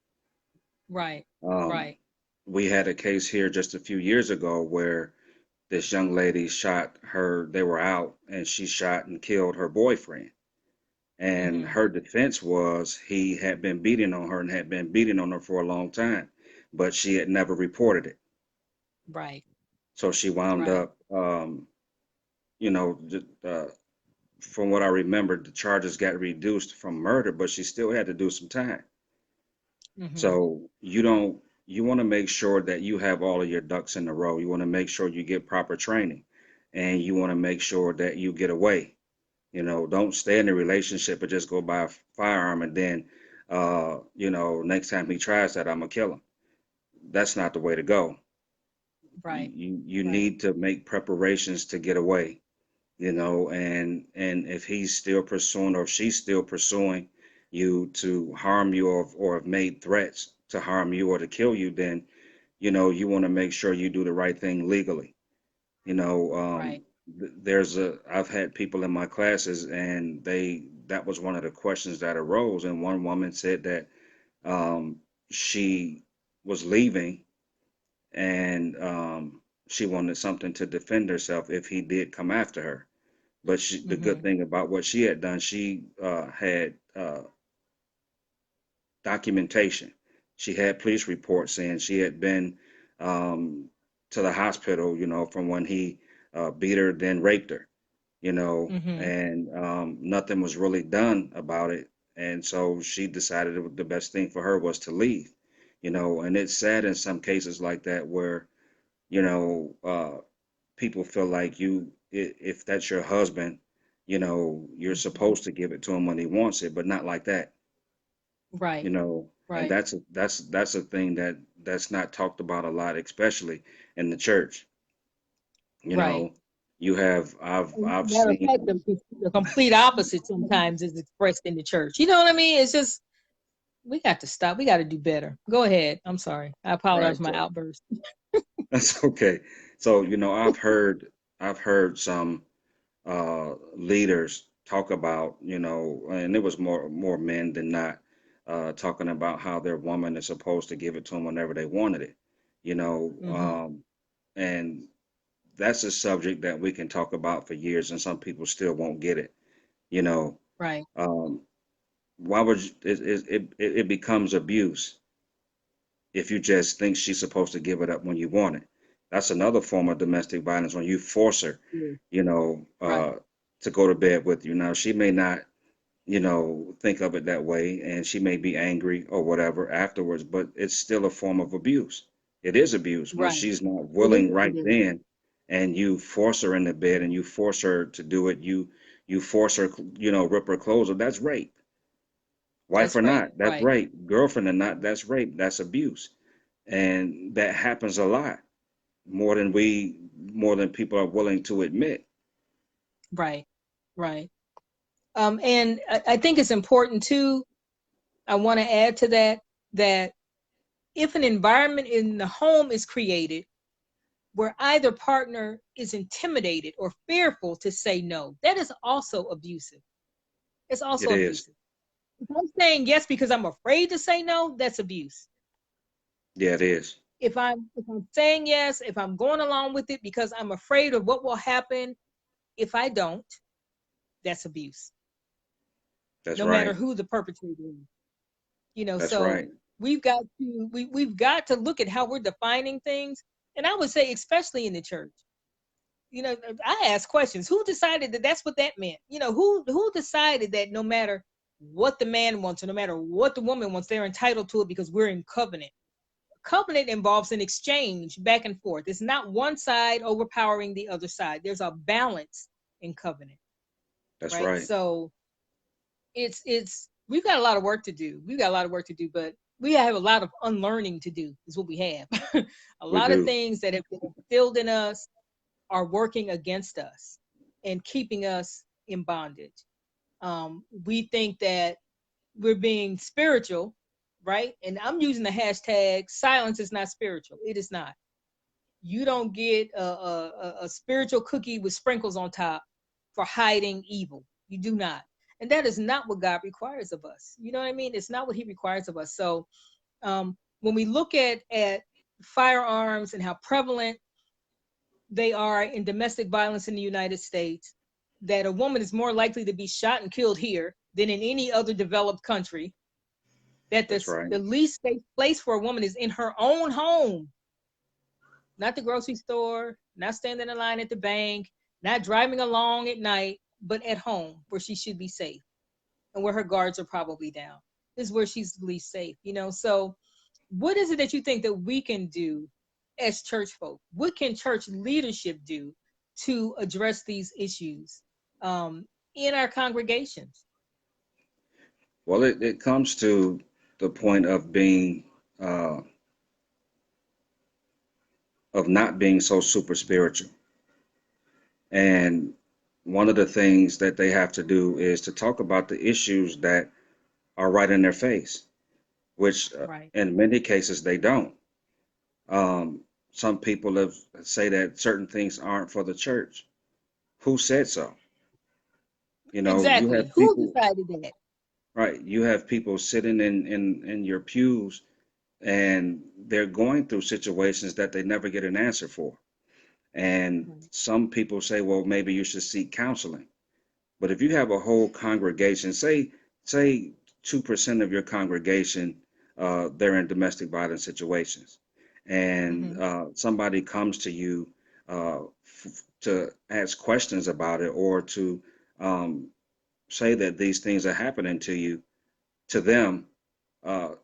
Right. Um, Right. we had a case here just a few years ago where this young lady shot her, they were out, and she shot and killed her boyfriend. And Mm-hmm. her defense was he had been beating on her and had been beating on her for a long time, but she had never reported it. Right. So she wound Right. up, you know, from what I remember, the charges got reduced from murder, but she still had to do some time. Mm-hmm. So you want to make sure that you have all of your ducks in a row. You want to make sure you get proper training, and you want to make sure that you get away. Don't stay in a relationship and just go buy a firearm and then, next time he tries that, I'm gonna kill him. that's not the way to go. Right. You Right. need to make preparations to get away, and if he's still pursuing or she's still pursuing you to harm you, or have made threats to harm you or to kill you, then you want to make sure you do the right thing legally. You know, Right. I've had people in my classes, and that was one of the questions that arose, and one woman said that she was leaving, and she wanted something to defend herself if he did come after her. But the good Mm-hmm. thing about what she had done, she had documentation. She had police reports saying she had been um, to the hospital, from when he beat her, then raped her, Mm-hmm. and nothing was really done about it. And so she decided the best thing for her was to leave, and it's sad in some cases like that where, you know, uh, people feel like if that's your husband, you're Hmm. supposed to give it to him when he wants it, but not like that, Right. and Right. that's a thing that's not talked about a lot, especially in the church. You Right. know, you have I've Matter of fact, seen. the complete opposite sometimes is expressed in the church. You know what I mean? It's just we got to stop. We got to do better. Go ahead. I'm sorry. I apologize Right, for my so outburst. that's okay. So I've heard some leaders talk about, and it was more men than not, talking about how their woman is supposed to give it to them whenever they wanted it, you know, Hmm. um, and that's a subject that we can talk about for years, and some people still won't get it, you know. Right. Um, why would it becomes abuse if you just think she's supposed to give it up when you want it? That's another form of domestic violence when you force her, Yeah. you know, Right. uh, to go to bed with you. Now, she may not, think of it that way, and she may be angry or whatever afterwards, but it's still a form of abuse. It is abuse when Right. she's not It is. willing right It is. then, and you force her in the bed and you force her to do it. You force her, rip her clothes off. That's rape. Wife That's or right. not, that's Right. rape. Girlfriend or not, that's rape. That's abuse, and that happens a lot more than people are willing to admit. Right. Right. And I think it's important too. I want to add to that if an environment in the home is created where either partner is intimidated or fearful to say no, that is also abusive. It's It also is. abusive. If I'm saying yes because I'm afraid to say no, that's abuse. Yeah, it is. If I'm saying yes, if I'm going along with it because I'm afraid of what will happen if I don't, that's abuse. That's No matter right. who the perpetrator is. That's So right. we've got to look at how we're defining things. And I would say especially in the church. I ask questions. Who decided that that's what that meant? Who decided that no matter what the man wants or no matter what the woman wants, they're entitled to it because we're in covenant. Covenant involves an exchange back and forth. It's not one side overpowering the other side. There's a balance in covenant, That's right? right. So it's we've got a lot of work to do. We've got a lot of work to do, but we have a lot of unlearning to do. Is what we have. A We lot of do. things that have been instilled in us are working against us and keeping us in bondage. We think that we're being spiritual, right? And I'm using the hashtag silence is not spiritual. It is not. You don't get a spiritual cookie with sprinkles on top for hiding evil. You do not. And that is not what God requires of us. You know what I mean? It's not what He requires of us. So when we look at firearms and how prevalent they are in domestic violence in the United States, that a woman is more likely to be shot and killed here than in any other developed country, that That's the right. least safe place for a woman is in her own home, not the grocery store, not standing in line at the bank, not driving along at night, but at home where she should be safe and where her guards are probably down. This is where she's least safe. So, what is it that you think that we can do as church folk? What can church leadership do to address these issues um, in our congregations? Well, it comes to the point of being uh, of not being so super spiritual. And one of the things that they have to do is to talk about the issues that are right in their face, which Right. in many cases they don't. Some people have say that certain things aren't for the church. Who said so? You Exactly. have Who people, decided that? right? You have people sitting in your pews and they're going through situations that they never get an answer for. And Right. some people say, well, maybe you should seek counseling. But if you have a whole congregation, say 2% of your congregation, they're in domestic violence situations, and Mm-hmm. somebody comes to you to ask questions about it or to um, say that these things are happening to you, to them,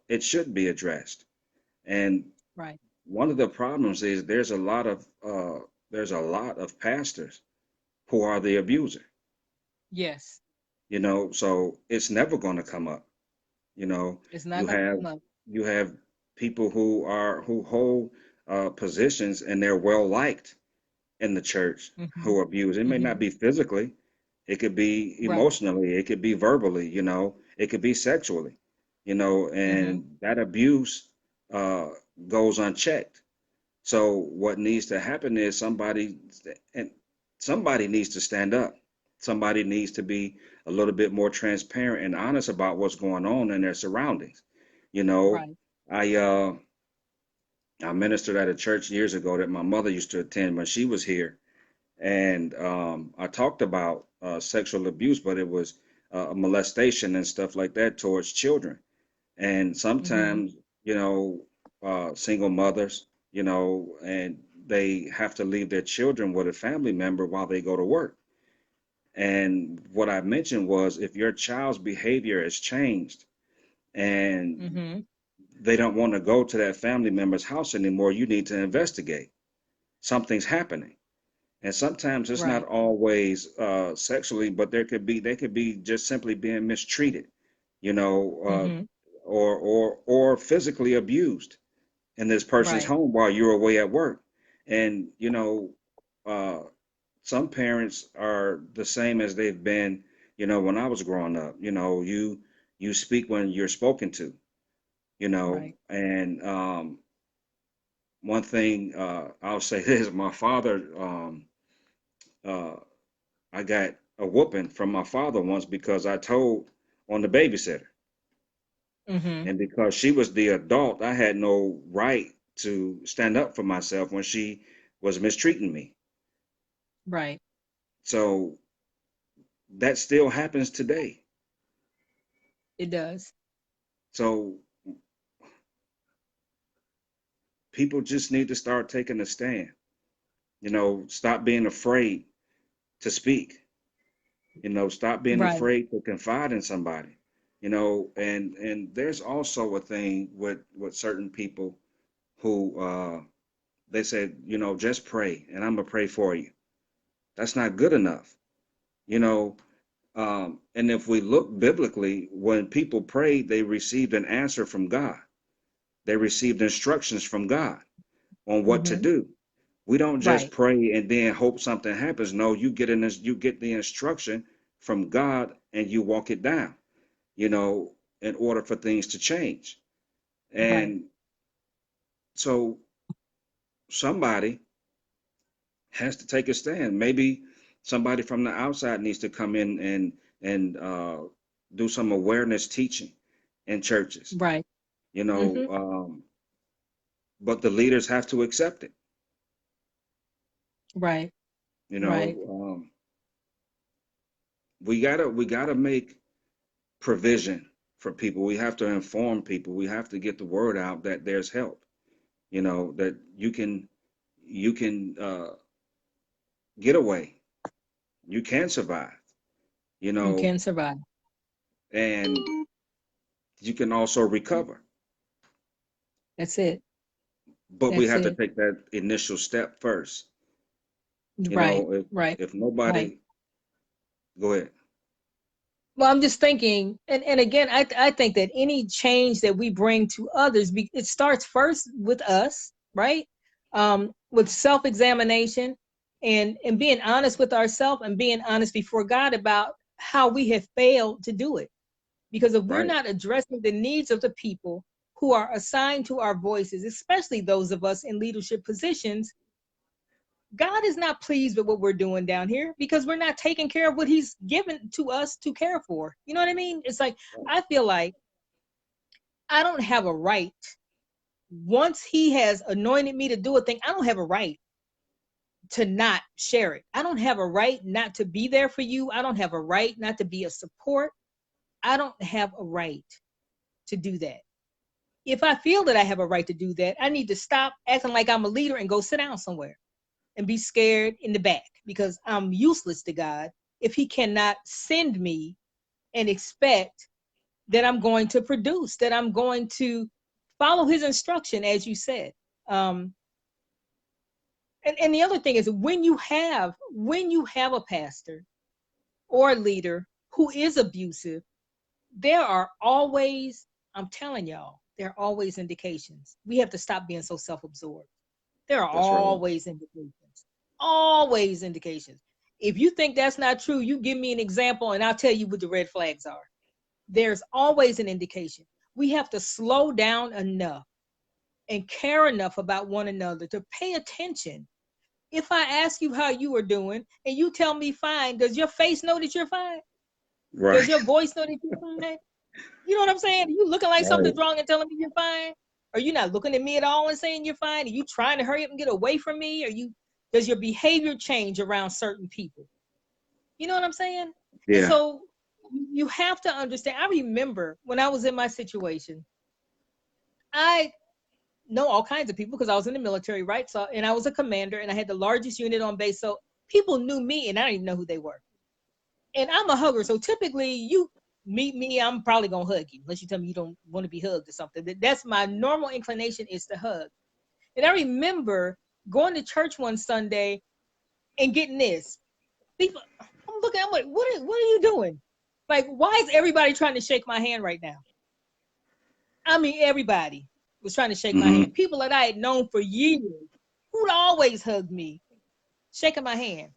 it should be addressed. And Right. one of the problems is there's a lot of pastors who are the abuser. Yes. So it's never going to come up. you know It's not you gonna have come up. you have people who hold positions and they're well liked in the church Mm-hmm. who abuse. It may Mm-hmm. not be physically, it could be Right. emotionally, it could be verbally, it could be sexually, Mm-hmm. and that abuse uh, goes unchecked. So what needs to happen is and somebody needs to stand up. Somebody needs to be a little bit more transparent and honest about what's going on in their surroundings. You know, Right. I uh I ministered at a church years ago that my mother used to attend when she was here, and I talked about sexual abuse, but it was molestation and stuff like that towards children. And Mm-hmm. sometimes, single mothers, and they have to leave their children with a family member while they go to work. And what I mentioned was if your child's behavior has changed and Mm-hmm. they don't want to go to that family member's house anymore, you need to investigate. Something's happening. And sometimes it's not Right. always sexually, but they could be just simply being mistreated, you know, uh, Mm-hmm. or physically abused in this person's Right. home while you're away at work. And uh, some parents are the same as they've been, when I was growing up. You speak when you're spoken to, Right. and one thing I'll say this: my father, uh, I got a whooping from my father once because I told on the babysitter. Mm-hmm. And because she was the adult, I had no right to stand up for myself when she was mistreating me. Right. So that still happens today. It does. So people just need to start taking a stand. Stop being afraid to speak. Stop being Right. afraid to confide in somebody. And there's also a thing with certain people who they said, just pray and I'm gonna pray for you. That's not good enough. you know and if we look biblically, when people prayed, they received an answer from God. They received instructions from God on what to Mm-hmm. do. We don't just Right. pray and then hope something happens. No, you get the instruction from God and you walk it down, you know in order for things to change. Right. And so somebody has to take a stand. Maybe somebody from the outside needs to come in and do some awareness teaching in churches. Right. You know, Mm-hmm. but the leaders have to accept it. Right. You know, Right. we gotta make provision for people. We have to inform people. We have to get the word out that there's help. That you can get away. You can survive. You You know, can survive. and you can also recover. That's it. But we That's have to it. take that initial step first. Right. If Right. if Right. nobody, go ahead. Well, I'm just thinking, and again, I think that any change that we bring to others, it starts first with us, right? with self-examination and being honest with ourselves and being honest before God about how we have failed to do it. Because if we're Right. not addressing the needs of the people who are assigned to our voices, especially those of us in leadership positions, God is not pleased with what we're doing down here because we're not taking care of what He's given to us to care for. You know what I mean? It's like, I feel like I don't have a right. Once He has anointed me to do a thing, I don't have a right to not share it. I don't have a right not to be there for you. I don't have a right not to be a support. I don't have a right to do that. If I feel that I have a right to do that, I need to stop acting like I'm a leader and go sit down somewhere and be scared in the back because I'm useless to God if He cannot send me and expect that I'm going to produce, that I'm going to follow His instruction, as you said. Um, and the other thing is when you have a pastor or a leader who is abusive, there are always, I'm telling y'all, there are always indications. We have to stop being so self-absorbed. There are That's right. always indications. Always indications. If you think that's not true, you give me an example and I'll tell you what the red flags are. There's always an indication. We have to slow down enough and care enough about one another to pay attention. If I ask you how you are doing and you tell me fine, does your face know that you're fine? Does Right. your voice know that you're fine? You know what I'm saying? Are you looking like Right. something's wrong and telling me you're fine? Are you not looking at me at all and saying you're fine? Are you trying to hurry up and get away from me? Does your behavior change around certain people? You know what I'm saying? And Yeah. so you have to understand. I remember when I was in my situation, I know all kinds of people because I was in the military, right? So, and I was a commander and I had the largest unit on base. So people knew me and I didn't even know who they were. And I'm a hugger. So typically you meet me, I'm probably gonna hug you, unless you tell me you don't want to be hugged or something. That's my normal inclination is to hug. And I remember going to church one Sunday and getting this. People, I'm looking, I'm like, what are you doing? Like, why is everybody trying to shake my hand right now? I mean, everybody was trying to shake my Hmm. hand. People that I had known for years who'd always hugged me, shaking my hand.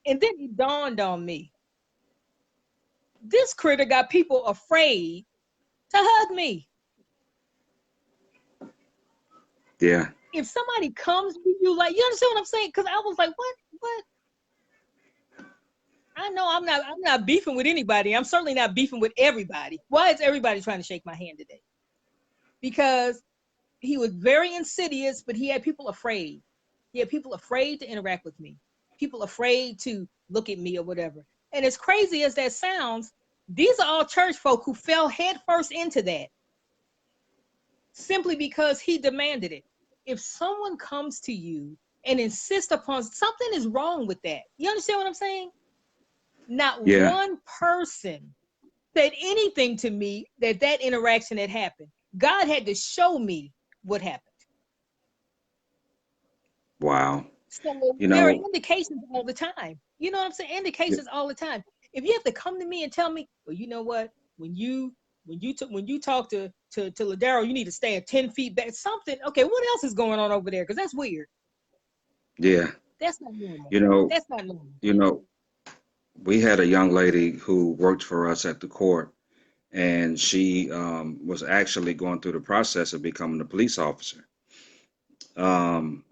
And then it dawned on me, this critter got people afraid to hug me. Yeah. If somebody comes to you, like, you understand what I'm saying? Because I was like, what? I know I'm not beefing with anybody. I'm certainly not beefing with everybody. Why is everybody trying to shake my hand today? Because he was very insidious, but he had people afraid. He had people afraid to interact with me, people afraid to look at me or whatever. And as crazy as that sounds, these are all church folk who fell headfirst into that simply because he demanded it. If someone comes to you and insists upon something is wrong with that, you understand what I'm saying? Not Yeah. one person said anything to me that interaction had happened. God had to show me what happened. Wow. So You there are know, indications all the time. You know what I'm saying? Indications all the time. If you have to come to me and tell me, well, you know what? When you talk to Ladero, you need to stay at 10 feet back. Something. Okay, what else is going on over there? Because that's weird. yeah. That's not normal. You know, That's not normal. you know, we had a young lady who worked for us at the court, and she was actually going through the process of becoming a police officer. Um,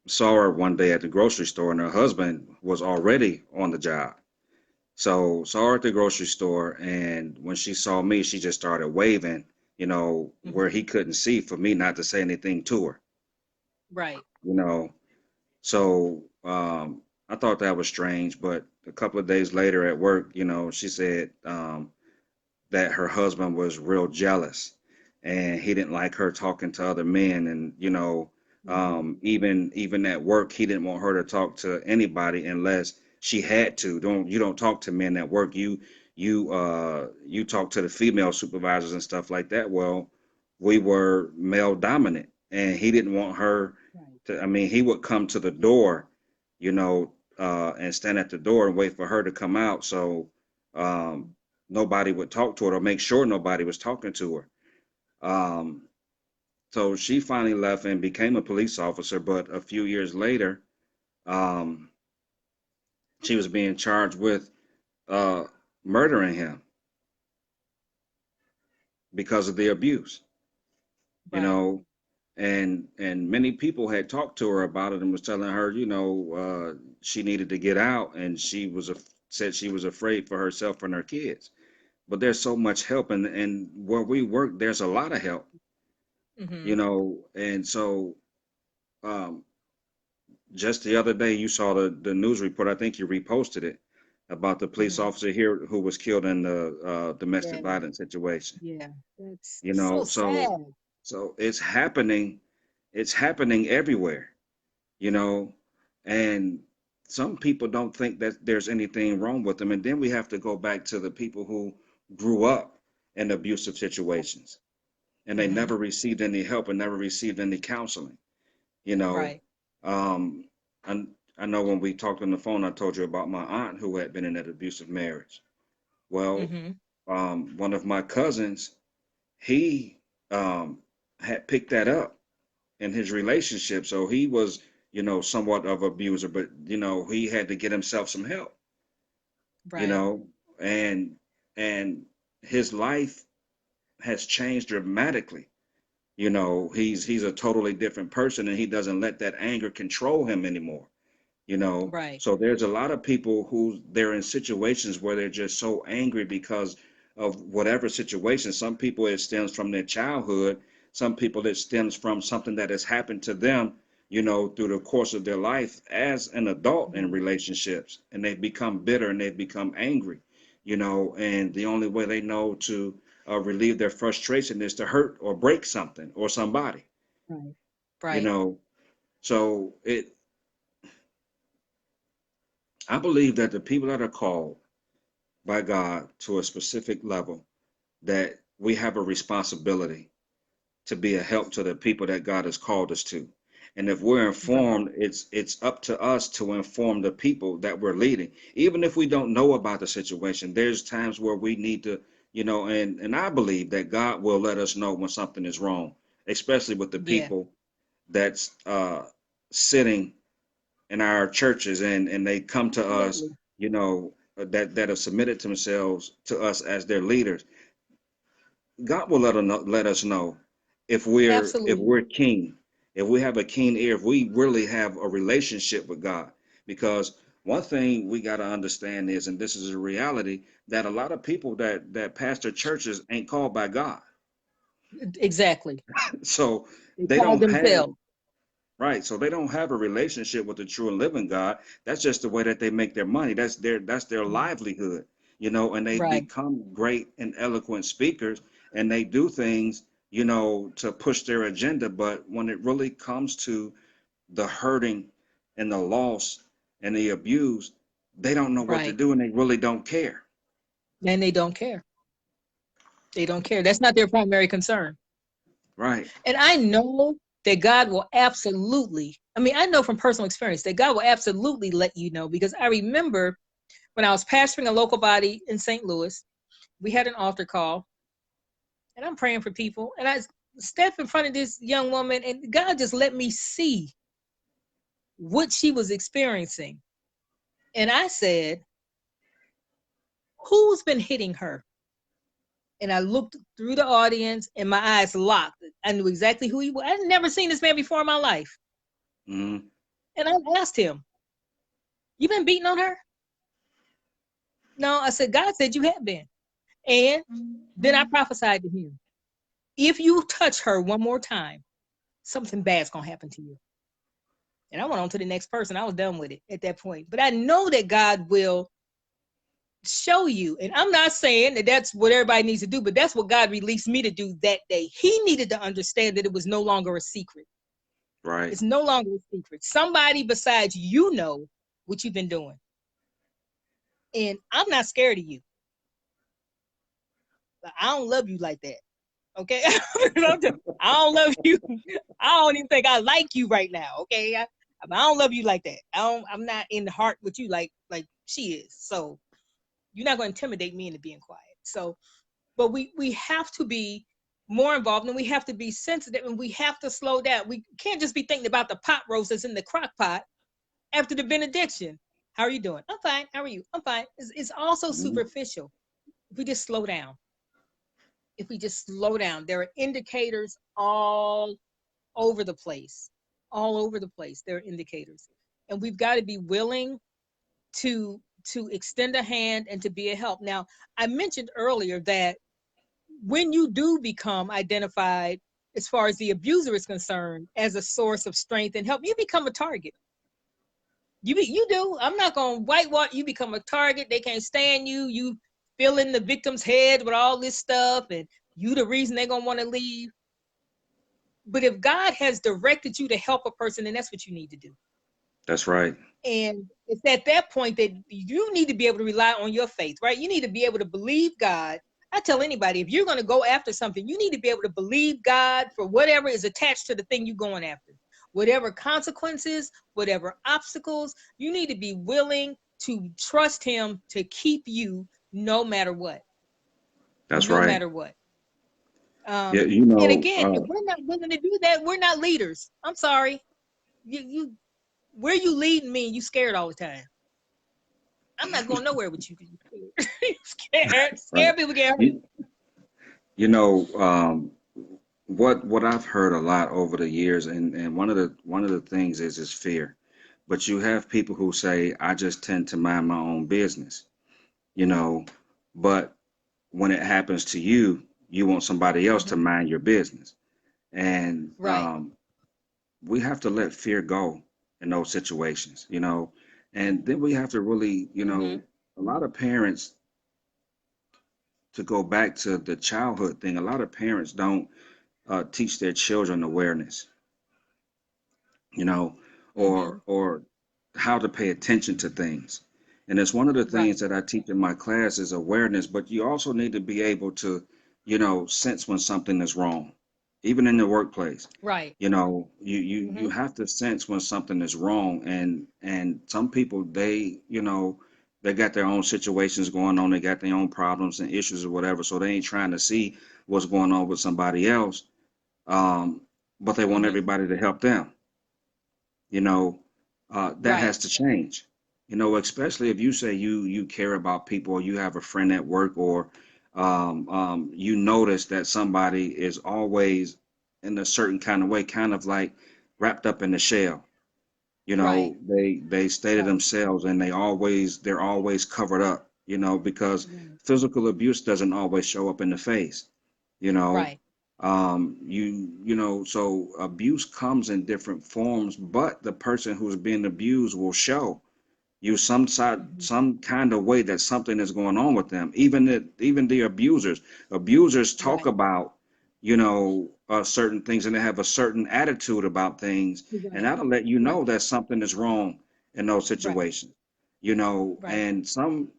Saw her one day at the grocery store, and her husband was already on the job. So saw her at the grocery store, and when she saw me, she just started waving, where Mhm. he couldn't see for me not to say anything to her, Right. you know. So I thought that was strange, but a couple of days later at work, she said that her husband was real jealous and he didn't like her talking to other men, and Mhm. even at work he didn't want her to talk to anybody unless she had to. You don't talk to men at work. You talk to the female supervisors and stuff like that. Well, we were male dominant and he didn't want her Right. to. I mean, he would come to the door, and stand at the door and wait for her to come out, so um nobody would talk to her or make sure nobody was talking to her. Um, So she finally left and became a police officer, but a few years later, um, she was being charged with uh, murdering him because of the abuse, you Right. know, and many people had talked to her about it and was telling her, she needed to get out, and said she was afraid for herself and her kids. But there's so much help, and where we work, there's a lot of help, Mm-hmm. and so um, just the other day, you saw the news report. I think you reposted it about the police Mm-hmm. officer here who was killed in the domestic Yeah. violence situation. Yeah. That's You so know, so sad. so it's happening. It's happening everywhere. You know, and some people don't think that there's anything wrong with them. And then we have to go back to the people who grew up in abusive situations and they Mm-hmm. never received any help and never received any counseling. You know, Right. um, I, I know when we talked on the phone, I told you about my aunt who had been in that abusive marriage. Well, Mm-hmm. one of my cousins, he um, had picked that up in his relationship. So he was, somewhat of abuser, but he had to get himself some help, you Right. know, and and his life has changed dramatically. He's a totally different person and he doesn't let that anger control him anymore. Right. So there's a lot of people who they're in situations where they're just so angry because of whatever situation. Some people it stems from their childhood, some people it stems from something that has happened to them, through the course of their life as an adult in Right. relationships, and they've become bitter and they've become angry, and the only way they know to relieve their frustration is to hurt or break something or somebody, Right. you Right. know so it I believe that the people that are called by God to a specific level, that we have a responsibility to be a help to the people that God has called us to. And if we're Right. informed, it's up to us to inform the people that we're leading. Even if we don't know about the situation, there's times where we need to, and I believe that God will let us know when something is wrong, especially with the Yeah. people that's sitting in our churches and they come to us, Absolutely. that have submitted themselves to us as their leaders. God will let us know if Absolutely. we're keen, if we have a keen ear, if we really have a relationship with God. Because one thing we got to understand is, and this is a reality, that a lot of people that pastor churches ain't called by God. Exactly. So They they call don't have. themselves. Right. So they don't have a relationship with the true and living God. That's just the way that they make their money. That's their livelihood, and they Right. become great and eloquent speakers and they do things, to push their agenda. But when it really comes to the hurting and the loss and the abuse, they don't know what to Right. do and they really don't care. And they don't care. They don't care. That's not their primary concern. Right. And I know that God will absolutely, I mean, I know from personal experience that God will absolutely let you know, because I remember when I was pastoring a local body in St. Louis, we had an altar call and I'm praying for people. And I stepped in front of this young woman and God just let me see what she was experiencing. And I said, who's been hitting her? And I looked through the audience and my eyes locked. I knew exactly who he was. I'd never seen this man before in my life. Hmm. And I asked him, you been beating on her? No, I said, God said you have been. And then I prophesied to him, if you touch her one more time, something bad's going to happen to you. And I went on to the next person. I was done with it at that point. But I know that God will show you. And I'm not saying that that's what everybody needs to do, but that's what God released me to do that day. He needed to understand that it was no longer a secret. Right. It's no longer a secret. Somebody besides you know what you've been doing. And I'm not scared of you. I don't love you like that. Okay. I don't love you. I don't even think I like you right now. Okay. I don't love you like that. I'm not in the heart with you like she is. So you're not going to intimidate me into being quiet. So, but we have to be more involved, and we have to be sensitive, and we have to slow down. We can't just be thinking about the pot roast that's in the crock pot after the benediction. How are you doing? I'm fine. How are you? I'm fine. It's also Mhm. superficial. If we just slow down, if we just slow down, there are indicators all over the place, all over the place. There are indicators, and we've got to be willing to extend a hand and to be a help. Now, I mentioned earlier that when you do become identified as far as the abuser is concerned as a source of strength and help, you become a target. You do. I'm not gonna whitewash. You become a target. They can't stand you. You fill in the victim's head with all this stuff, and you the reason they're gonna want to leave. But if God has directed you to help a person, then that's what you need to do. That's right. And it's at that point that you need to be able to rely on your faith, right? You need to be able to believe God. I tell anybody, if you're going to go after something, you need to be able to believe God for whatever is attached to the thing you're going after. Whatever consequences, whatever obstacles, you need to be willing to trust Him to keep you no matter what. That's No right. matter what. Yeah, And again, if we're not willing to do that, we're not leaders. I'm sorry. You where you leading me, you scared all the time. I'm not going nowhere with you because you're scared. You're scared. right. Scared people get hurt. You, you know, what I've heard a lot over the years, and one of the things is fear. But you have people who say, I just tend to mind my own business, you know, but when it happens to you, you want somebody else to Hmm. mind your business. And Right. we have to let fear go in those situations, and then we have to really, Hmm. a lot of parents, to go back to the childhood thing, a lot of parents don't teach their children awareness, you know, Hmm. or how to pay attention to things. And it's one of the Right. things that I teach in my class is awareness, but you also need to be able to, sense when something is wrong, even in the workplace. Right. You Hmm. have to sense when something is wrong, and some people, they got their own situations going on, they got their own problems and issues or whatever, so they ain't trying to see what's going on with somebody else, um, but they want Hmm. everybody to help them you know that Right. has to change, especially if you say you care about people, or you have a friend at work, or you notice that somebody is always in a certain kind of way, kind of like wrapped up in the shell. Right. They stay to Right. themselves, and they're always covered up, because Right. physical abuse doesn't always show up in the face, you know. Right. So abuse comes in different forms, but the person who's being abused will show you Hmm. some kind of way that something is going on with them. Even the abusers talk Right. about certain things, and they have a certain attitude about things, and Right. that'll let you Right. know that something is wrong in those Right. situations. Right. And some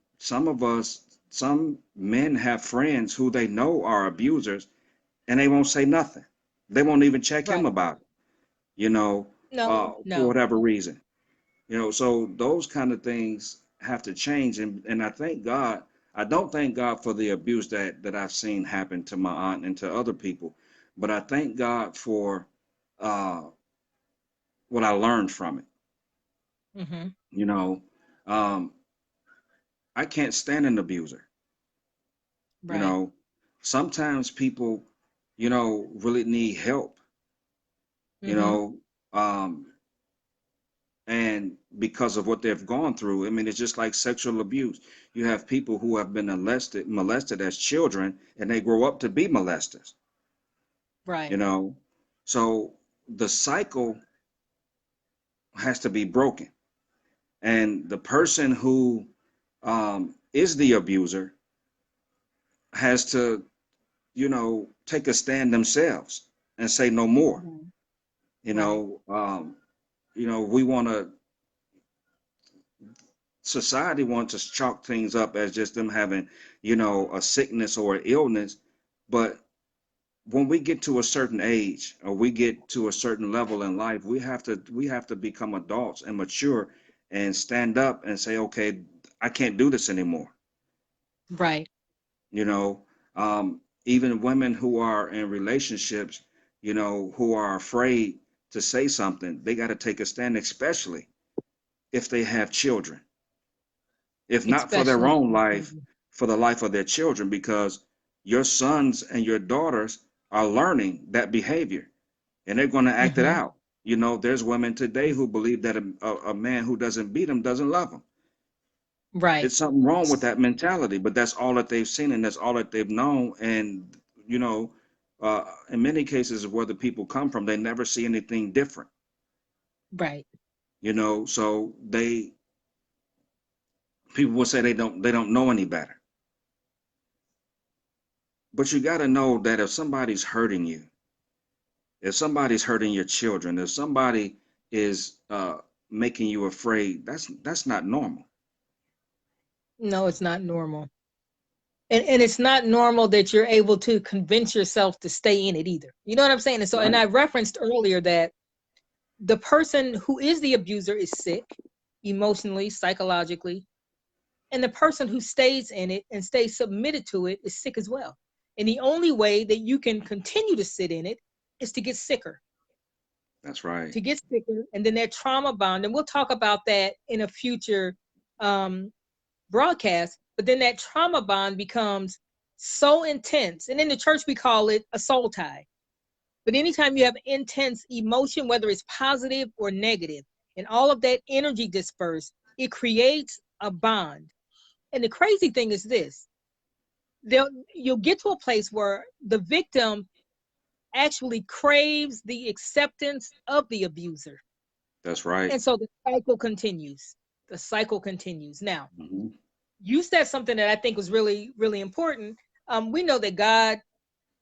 men have friends who they know are abusers, and they won't say nothing. They won't even check him Right. about it, you know, No. for No. whatever reason. So those kind of things have to change. And I don't thank God for the abuse that I've seen happen to my aunt and to other people, but I thank God for uh, what I learned from it. Hmm. You know, um, I can't stand an abuser. You Right. know, sometimes people, really need help, you Hmm. know, um, and because of what they've gone through. I mean, it's just like sexual abuse. You have people who have been molested as children, and they grow up to be molesters, you Right. know. So the cycle has to be broken, and the person who is the abuser has to, take a stand themselves and say no more. Right. You Right. know, um, we want to society wants to chalk things up as just them having, a sickness or an illness. But when we get to a certain age, or we get to a certain level in life, we have to become adults and mature and stand up and say, okay, I can't do this anymore. Right. You know, Even women who are in relationships, who are afraid to say something, they got to take a stand, especially if they have children. If not for their Especially own for life, children. for the life of their children, because your sons and your daughters are learning that behavior and they're going to act it Hmm. out. There's women today who believe that a man who doesn't beat them doesn't love them. Right. It's something wrong with that mentality, but that's all that they've seen and that's all that they've known. And, you know, in many cases, where the people come from, they never see anything different, Right. so people will say they don't know any better. But you got to know that if somebody's hurting you, if somebody's hurting your children, if somebody is making you afraid, that's not normal. No, it's not normal. And it's not normal that you're able to convince yourself to stay in it either. You know what I'm saying? And so, and Right. I referenced earlier that the person who is the abuser is sick emotionally, psychologically, and the person who stays in it and stays submitted to it is sick as well. And the only way that you can continue to sit in it is to get sicker, That's right. and then that trauma bond. And we'll talk about that in a future um, broadcast. But then that trauma bond becomes so intense. And in the church, we call it a soul tie. But anytime you have intense emotion, whether it's positive or negative, and all of that energy dispersed, it creates a bond. And the crazy thing is this: you'll get to a place where the victim actually craves the acceptance of the abuser. That's right. And so the cycle continues. The cycle continues. Now, Hmm. you said something that I think was really, really important. We know that God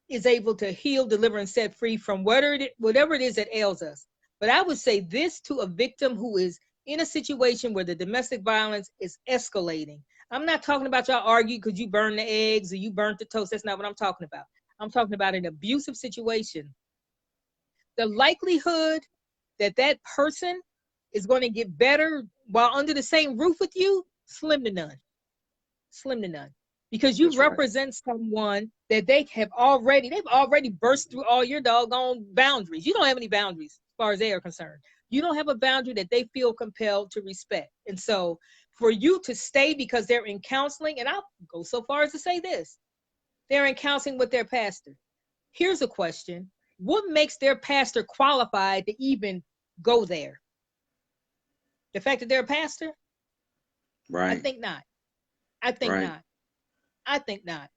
is able to heal, deliver, and set free from whatever it is that ails us. But I would say this to a victim who is in a situation where the domestic violence is escalating. I'm not talking about y'all argue because you burned the eggs or you burnt the toast. That's not what I'm talking about. I'm talking about an abusive situation. The likelihood that that person is going to get better while under the same roof with you, slim to none. Slim to none. Because you That's right. represent someone that they've already burst through all your doggone boundaries. You don't have any boundaries as far as they are concerned. You don't have a boundary that they feel compelled to respect. And so for you to stay because they're in counseling, and I'll go so far as to say this, they're in counseling with their pastor. Here's a question: what makes their pastor qualified to even go there? The fact that they're a pastor? I Right. think not. I think Right. not. I think not.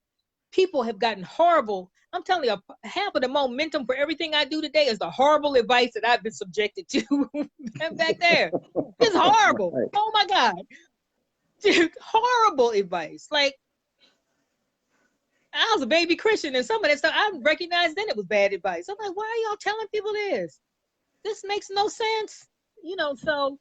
People have gotten horrible. I'm telling you, half of the momentum for everything I do today is the horrible advice that I've been subjected to back there. It's horrible. Right. Oh my God. Horrible advice. Like, I was a baby Christian and some of that stuff I recognized then it was bad advice. I'm like, why are y'all telling people this? This makes no sense. So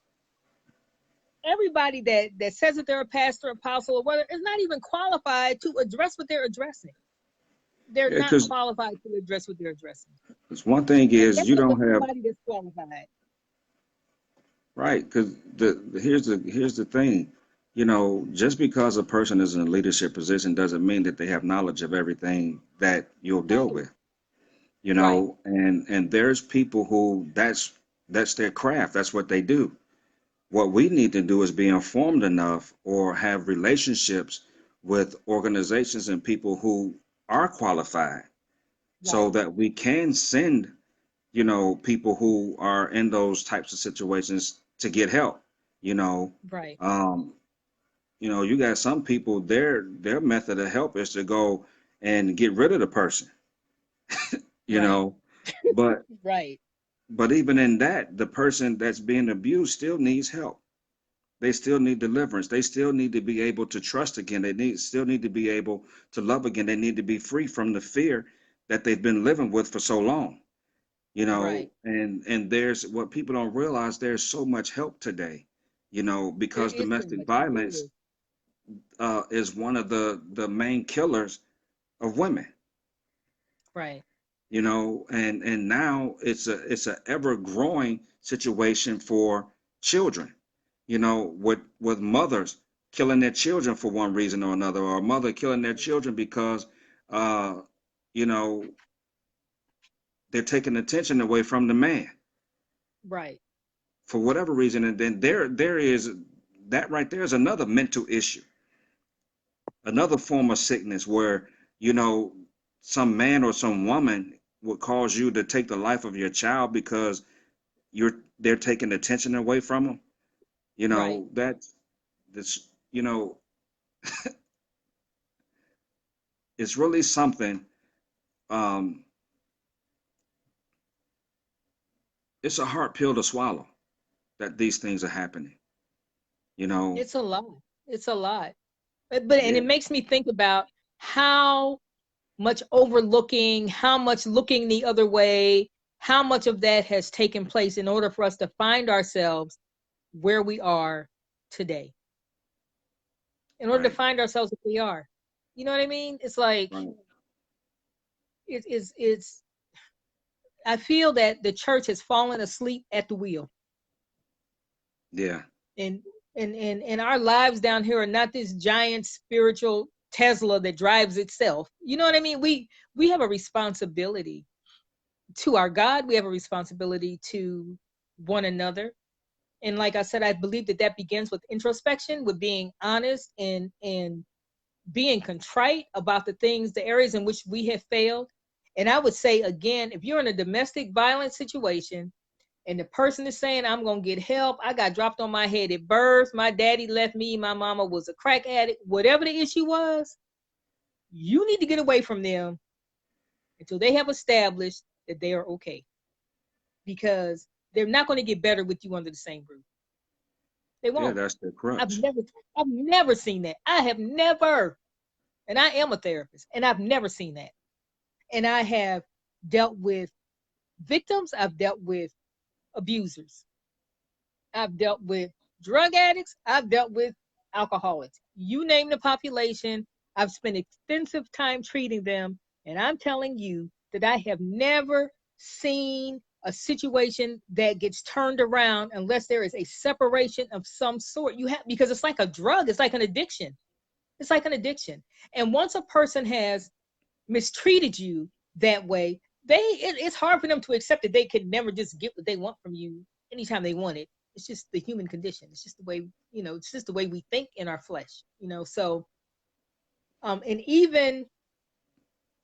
everybody that says that they're a pastor, apostle, or whether is not even qualified to address what they're addressing. They're Yeah, not because qualified to address what they're addressing. one thing And is they're you looking don't for have. somebody that's qualified. Right, because here's the thing, just because a person is in a leadership position doesn't mean that they have knowledge of everything that you'll deal Right. with. Right. And there's people who that's their craft, that's what they do. What we need to do is be informed enough or have relationships with organizations and people who are qualified so Right. that we can send, people who are in those types of situations to get help. You know, Right. um, you got some people, their method of help is to go and get rid of the person, you Right. know, but Right. even in that, the person that's being abused still needs help. They still need deliverance. They still need to be able to trust again. Still need to be able to love again. They need to be free from the fear that they've been living with for so long. Right. And there's what people don't realize, there's so much help today, There because is so domestic much. There violence is. is one of the main killers of women. Right. And now it's a ever growing situation for children, with mothers killing their children for one reason or another, or a mother killing their children because you know, they're taking attention away from the man Right. for whatever reason. And then there is that right there is another mental issue, another form of sickness where, you know, some man or some woman would cause you to take the life of your child because they're taking attention away from them. You Right. know, that's, you know, it's really something. Um, it's a hard pill to swallow that these things are happening. You know, It's a lot. It's a lot. But and yeah, it makes me think about how much overlooking, how much looking the other way, how much of that has taken place in order for us to find ourselves where we are today. In order to right, find ourselves where we are. You know what I mean? It's like right, it's I feel that the church has fallen asleep at the wheel. yeah, And and our lives down here are not this giant spiritual Tesla that drives itself. You know what I mean? We have a responsibility to our God. We have a responsibility to one another. And like I said, I believe that that begins with introspection, with being honest and being contrite about the things, the areas in which we have failed. And I would say again, if you're in a domestic violence situation and the person is saying, I'm going to get help, I got dropped on my head at birth, my daddy left me, my mama was a crack addict, whatever the issue was, you need to get away from them until they have established that they are okay. Because they're not going to get better with you under the same roof. They yeah. won't. That's the I've crutch. never, I've never seen that. I have never, and I am a therapist, and I've never seen that. And I have dealt with victims. I've dealt with abusers. I've dealt with drug addicts. I've dealt with alcoholics. You name the population. I've spent extensive time treating them. And I'm telling you that I have never seen a situation that gets turned around unless there is a separation of some sort. You have, because it's like a drug, it's like an addiction. It's like an addiction. And once a person has mistreated you that way, it's hard for them to accept that they could never just get what they want from you anytime they want it. It's just the human condition. It's just the way, it's just the way we think in our flesh. So and even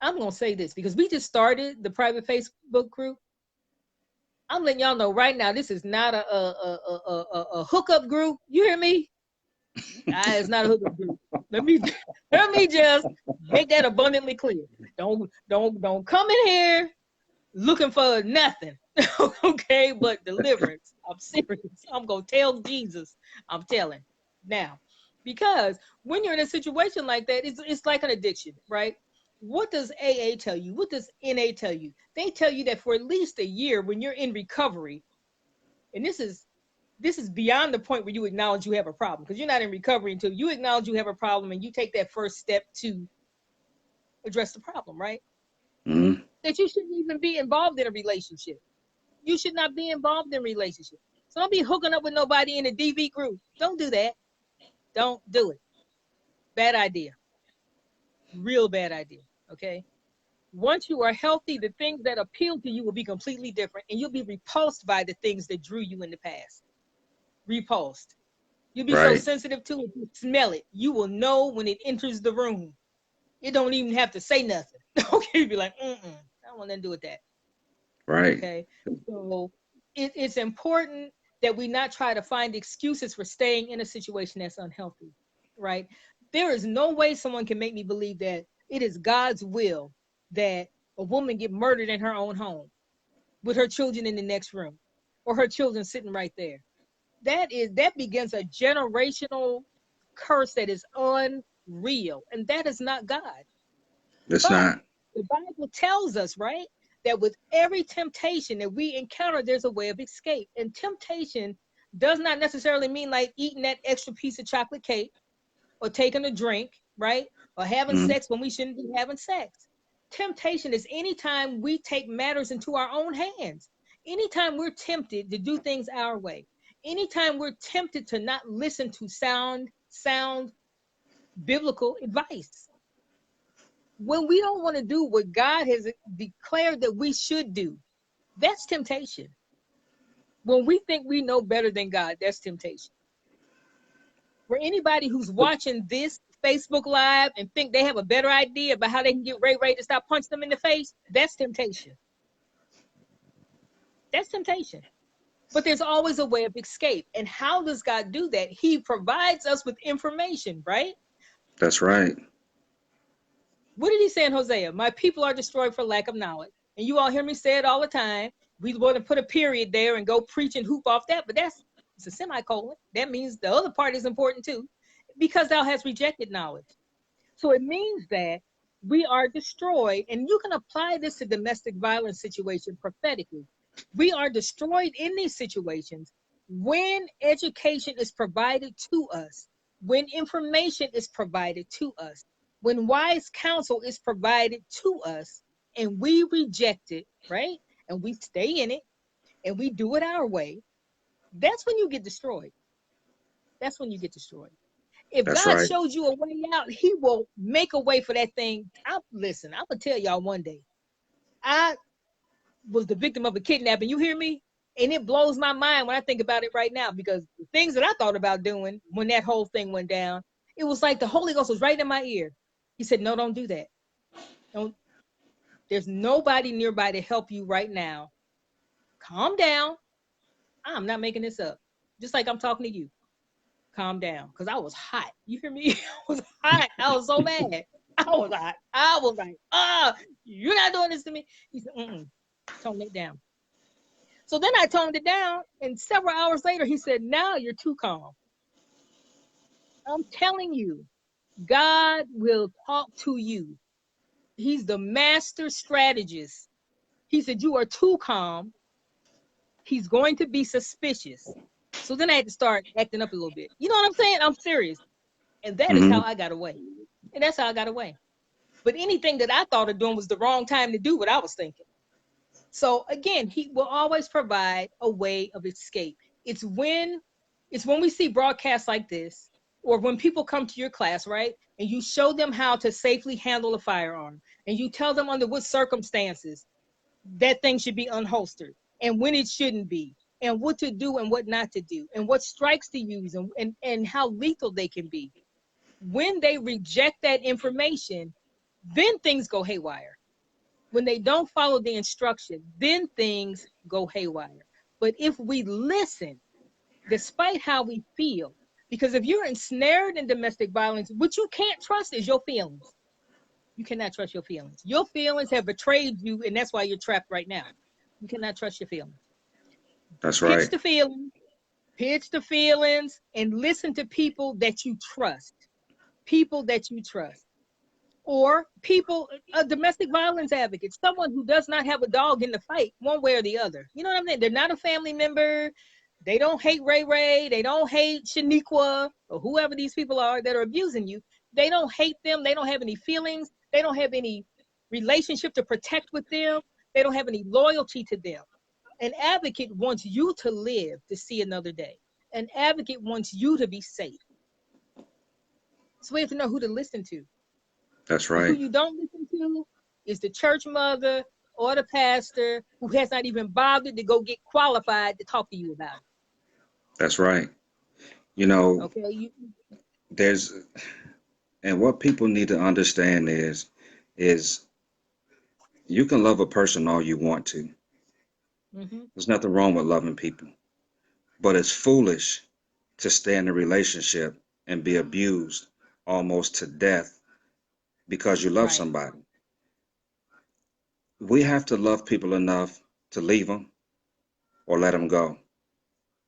I'm gonna say this because we just started the private Facebook group. I'm letting y'all know right now, this is not a hookup group. You hear me? It's not a hookup group. Let me let me just make that abundantly clear. Don't come in here looking for nothing. Okay, but deliverance. I'm serious. I'm gonna tell Jesus. I'm telling now, because when you're in a situation like that, it's like an addiction, right? What does AA tell you? What does NA tell you? They tell you that for at least a year, when you're in recovery, and this is beyond the point where you acknowledge you have a problem, because you're not in recovery until you acknowledge you have a problem and you take that first step to address the problem, right? Hmm. That you shouldn't even be involved in a relationship. You should not be involved in a relationship. So don't be hooking up with nobody in a DV group. Don't do that. Don't do it. Bad idea. Real bad idea. Okay. Once you are healthy, the things that appeal to you will be completely different, and you'll be repulsed by the things that drew you in the past. Repulsed. You'll be so Right, sensitive to it, you smell it. You will know when it enters the room. It don't even have to say nothing. Okay, you'll be like, I don't want nothing to do with that. right. Okay. So it's important that we not try to find excuses for staying in a situation that's unhealthy, right? There is no way someone can make me believe that it is God's will that a woman get murdered in her own home with her children in the next room or her children sitting right there. That begins a generational curse that is unreal, and that is not God. It's But not. the Bible tells us, right, that with every temptation that we encounter, there's a way of escape. And temptation does not necessarily mean like eating that extra piece of chocolate cake or taking a drink, right? Or having Hmm. sex when we shouldn't be having sex. Temptation is anytime we take matters into our own hands. Anytime we're tempted to do things our way. Anytime we're tempted to not listen to sound biblical advice. When we don't want to do what God has declared that we should do, that's temptation. When we think we know better than God, that's temptation. For anybody who's watching this Facebook Live and think they have a better idea about how they can get Ray Ray to stop punching them in the face, that's temptation. That's temptation. But there's always a way of escape. And how does God do that? He provides us with information, right? That's right. What did he say in Hosea? My people are destroyed for lack of knowledge. And you all hear me say it all the time. We want to put a period there and go preach and hoop off that, but it's a semicolon. That means the other part is important too, because thou hast rejected knowledge. So it means that we are destroyed, and you can apply this to domestic violence situation prophetically. We are destroyed in these situations when education is provided to us, when information is provided to us, when wise counsel is provided to us, and we reject it, right? And we stay in it and we do it our way. That's when you get destroyed. That's when you get destroyed. If That's God right. shows you a way out, he will make a way for that thing. Listen, I'm gonna tell y'all one day. I was the victim of a kidnapping. You hear me? And it blows my mind when I think about it right now, because the things that I thought about doing when that whole thing went down, it was like the Holy Ghost was right in my ear. He said, "No, don't do that. Don't. There's nobody nearby to help you right now. Calm down. I'm not making this up. Just like I'm talking to you. Calm down," because I was hot. You hear me? I was hot. I was so mad. I was hot. I was like, you're not doing this to me. He said, tone it down. So then I toned it down, and several hours later, he said, now you're too calm. I'm telling you, God will talk to you. He's the master strategist. He said, you are too calm. He's going to be suspicious. So then I had to start acting up a little bit. You know what I'm saying? I'm serious. And that is how Hmm. I got away. And that's how I got away. But anything that I thought of doing was the wrong time to do what I was thinking. So again, he will always provide a way of escape. It's when we see broadcasts like this, or when people come to your class, right? And you show them how to safely handle a firearm, and you tell them under what circumstances that thing should be unholstered, and when it shouldn't be, and what to do and what not to do, and what strikes to use, and how lethal they can be. When they reject that information, then things go haywire. When they don't follow the instruction, then things go haywire. But if we listen, despite how we feel, because if you're ensnared in domestic violence, what you can't trust is your feelings. You cannot trust your feelings. Your feelings have betrayed you, and that's why you're trapped right now. You cannot trust your feelings. That's Pitch right. the feelings, pitch the feelings, and listen to people that you trust. People that you trust. Or people, a domestic violence advocate, someone who does not have a dog in the fight, one way or the other. You know what I'm saying? They're not a family member. They don't hate Ray Ray. They don't hate Shaniqua or whoever these people are that are abusing you. They don't hate them. They don't have any feelings. They don't have any relationship to protect with them. They don't have any loyalty to them. An advocate wants you to live to see another day. An advocate wants you to be safe. So we have to know who to listen to. That's And who right. you don't listen to is the church mother or the pastor who has not even bothered to go get qualified to talk to you about it. That's right. You know, Okay, there's and what people need to understand is you can love a person all you want to. mm-hmm, There's nothing wrong with loving people, but it's foolish to stay in a relationship and be abused almost to death because you love right, somebody. We have to love people enough to leave them or let them go.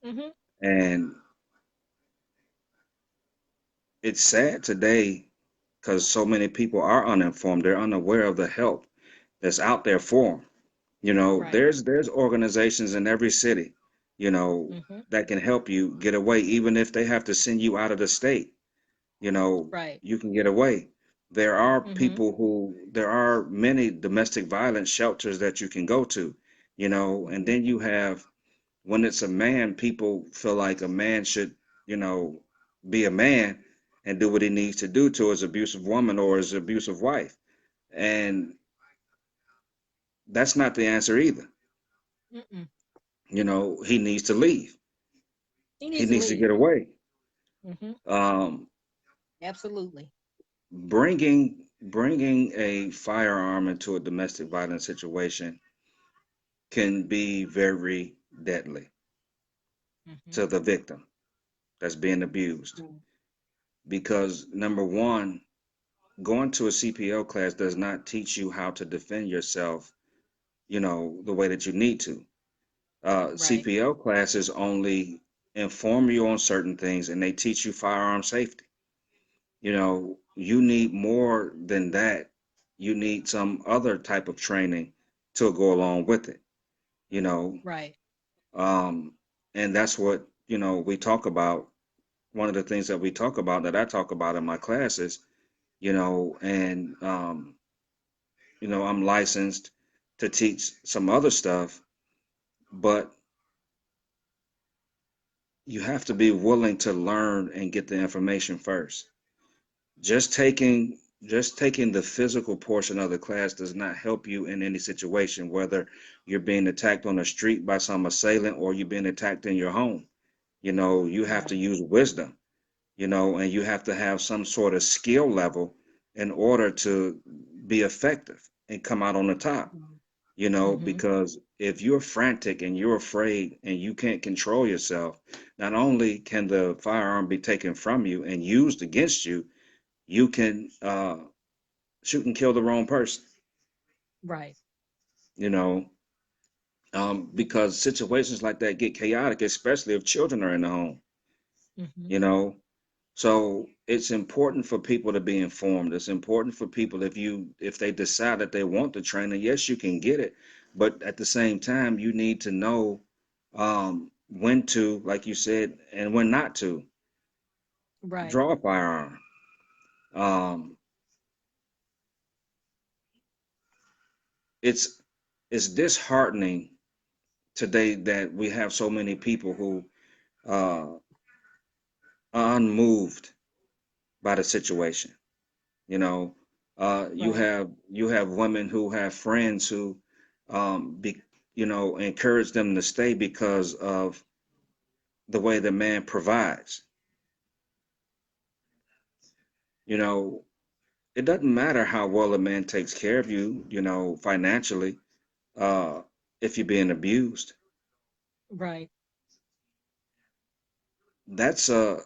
mm-hmm, And it's sad today because so many people are uninformed. They're unaware of the help that's out there for them. You know, right, there's organizations in every city, you know, mm-hmm, that can help you get away, even if they have to send you out of the state. You know, right, you can get away. mm-hmm, There are many domestic violence shelters that you can go to, you know, and then you have, when it's a man, people feel like a man should, you know, be a man and do what he needs to do to his abusive woman or his abusive wife. And that's not the answer either. Mm-mm. He needs to leave. He He needs to needs to leave. get away. Hmm. Um, Absolutely. bringing a firearm into a domestic violence situation can be very deadly Hmm. to the victim that's being abused. Because number one, going to a CPO class does not teach you how to defend yourself, the way that you need to. Right. CPO classes only inform you on certain things and they teach you firearm safety. You need more than that. You need some other type of training to go along with it, you know. Right. Um, and that's what, we talk about. One of the things that we talk about that I talk about in my classes, and, I'm licensed to teach some other stuff, but you have to be willing to learn and get the information first. Just taking the physical portion of the class does not help you in any situation, whether you're being attacked on the street by some assailant or you're being attacked in your home. You have to Right. use wisdom, and you have to have some sort of skill level in order to be effective and come out on the top. Mm-hmm. Because if you're frantic and you're afraid and you can't control yourself, not only can the firearm be taken from you and used against you, you can shoot and kill the wrong person, Right. you know, because situations like that get chaotic, especially if children are in the home, Mm-hmm. you know. So it's important for people to be informed. It's important for people if they decide that they want the training, yes, you can get it, but at the same time, you need to know when to, like you said, and when not to Right. draw a firearm. Um, it's it's disheartening today that we have so many people who uh, are unmoved by the situation. You know, you Right. have women who have friends who, be, encourage them to stay because of the way the man provides. You know, it doesn't matter how well a man takes care of you, financially, uh, if you're being abused. Right. That's a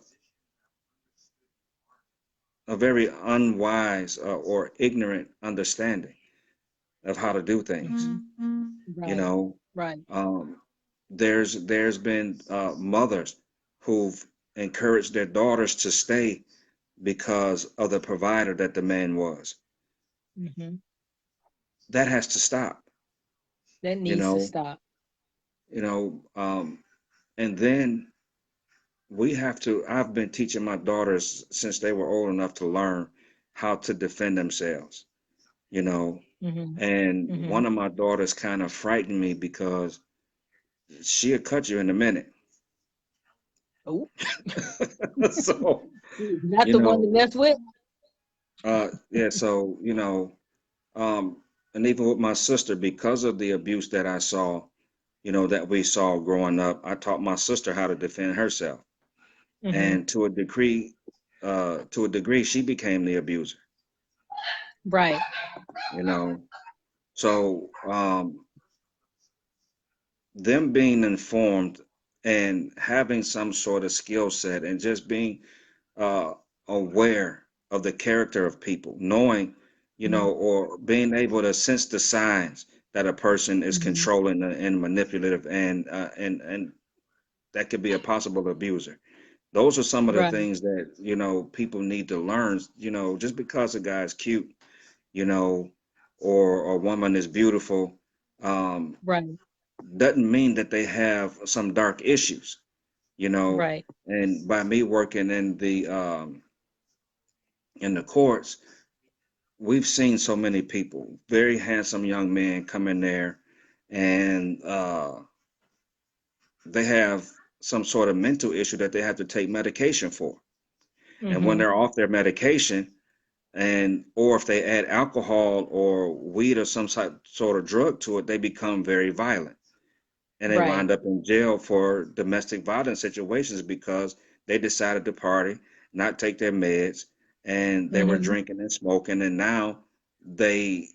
very unwise or ignorant understanding of how to do things. You Right. know, Right. um, there's been mothers who've encouraged their daughters to stay because of the provider that the man was. Mm-hmm. That has to stop. That You needs to know, stop. you know, and then we have to. I've been teaching my daughters since they were old enough to learn how to defend themselves. You know, Mm-hmm. and Mm-hmm. one of my daughters kind of frightened me because she'll cut you in a minute. Oh, So, not you the one to know, mess with. yeah, so, um, and even with my sister, because of the abuse that I saw, that we saw growing up, I taught my sister how to defend herself. Mm-hmm. And to a degree, she became the abuser, Right. you know. So, them being informed and having some sort of skill set and just being uh, aware of the character of people, knowing, or being able to sense the signs that a person is Mm-hmm. controlling and manipulative, and that could be a possible abuser. Those are some of the Right. things that people need to learn. Just because a guy's cute, you know, or a woman is beautiful, um, Right. doesn't mean that they have some dark issues. You know, Right. and by me working in the courts, we've seen so many people, very handsome young men, come in there, and they have some sort of mental issue that they have to take medication for. And when Mm-hmm. they're off their medication, and or if they add alcohol or weed or some sort of drug to it, they become very violent, and they Right. wind up in jail for domestic violence situations because they decided to party, not take their meds, and they were Hmm. drinking and smoking, and now they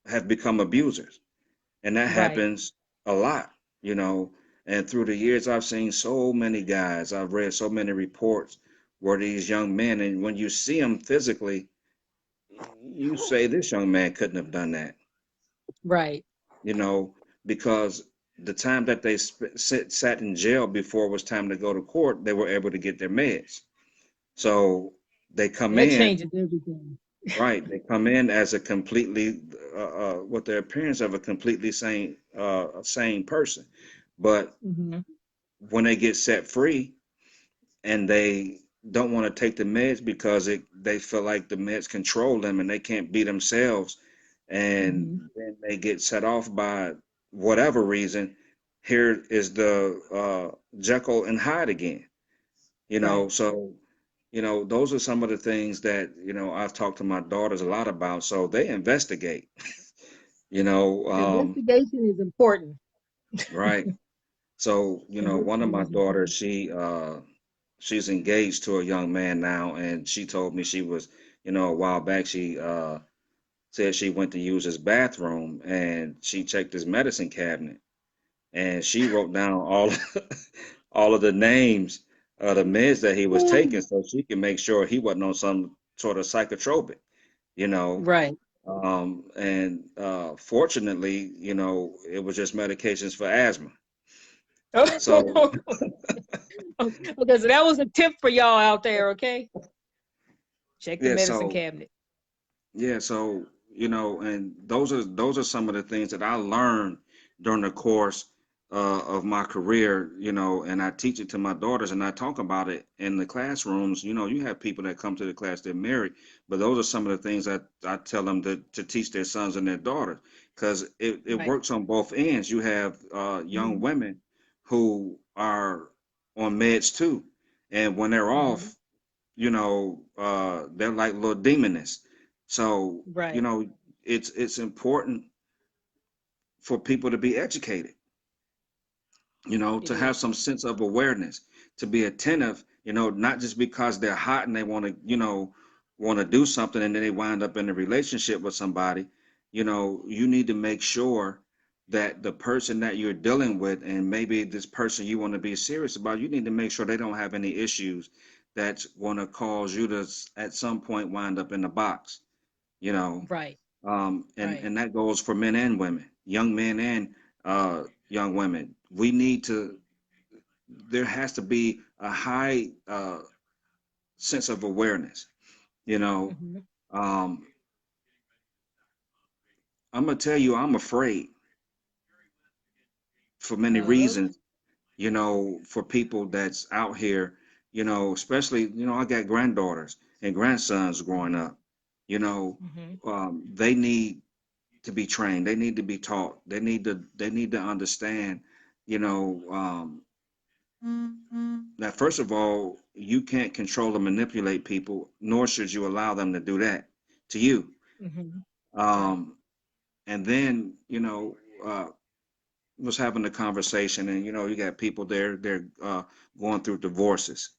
have become abusers, and that Right. happens a lot, you know. And through the years, I've seen so many guys, I've read so many reports where these young men, and when you see them physically, you say this young man couldn't have done that, Right. you know, because the time that they sat in jail before it was time to go to court, they were able to get their meds. So they come That in, changes everything. right? They come in as a completely, with their appearance of a completely sane person. But Hmm. when they get set free and they don't want to take the meds because they feel like the meds control them and they can't be themselves, and Hmm. then they get set off by whatever reason, here is the Jekyll and Hyde again, you know. Right. So, you know, those are some of the things that, I've talked to my daughters a lot about. So they investigate, you know, Investigation is important. right. So, one of Investigation my is daughters, important. she's engaged to a young man now, and she told me she was, a while back, she said she went to use his bathroom and she checked his medicine cabinet and she wrote down all all of the names of the meds that he was taking so she can make sure he wasn't on some sort of psychotropic, you know. Right. And fortunately, it was just medications for asthma. So Okay, so that was a tip for y'all out there, okay? Check the yeah, medicine so cabinet. yeah, so and those are some of the things that I learned during the course of my career, and I teach it to my daughters and I talk about it in the classrooms. You have people that come to the class, they're married, but those are some of the things that I tell them to teach their sons and their daughters because it Right. works on both ends. You have young Hmm. women who are on meds too, and when they're Hmm. off, they're like little demonists. So, Right. it's important for people to be educated, It to have is. some sense of awareness, to be attentive, not just because they're hot and they want to do something and then they wind up in a relationship with somebody. You need to make sure that the person that you're dealing with, and maybe this person you want to be serious about, you need to make sure they don't have any issues that's going to cause you to at some point wind up in the box, you know. Right. And Right. and that goes for men and women, young men and young women. We need to. There has to be a high sense of awareness. You know, Hmm. um, I'm gonna tell you, I'm afraid for many Of. reasons. For people that's out here. Especially I got granddaughters and grandsons growing up. You know, Hmm. they need to be trained. They need to be taught. They need to understand, you know, that first of all, you can't control or manipulate people, nor should you allow them to do that to you. Hmm. Right. Um, and then, was having a conversation, and you got people there, they're going through divorces,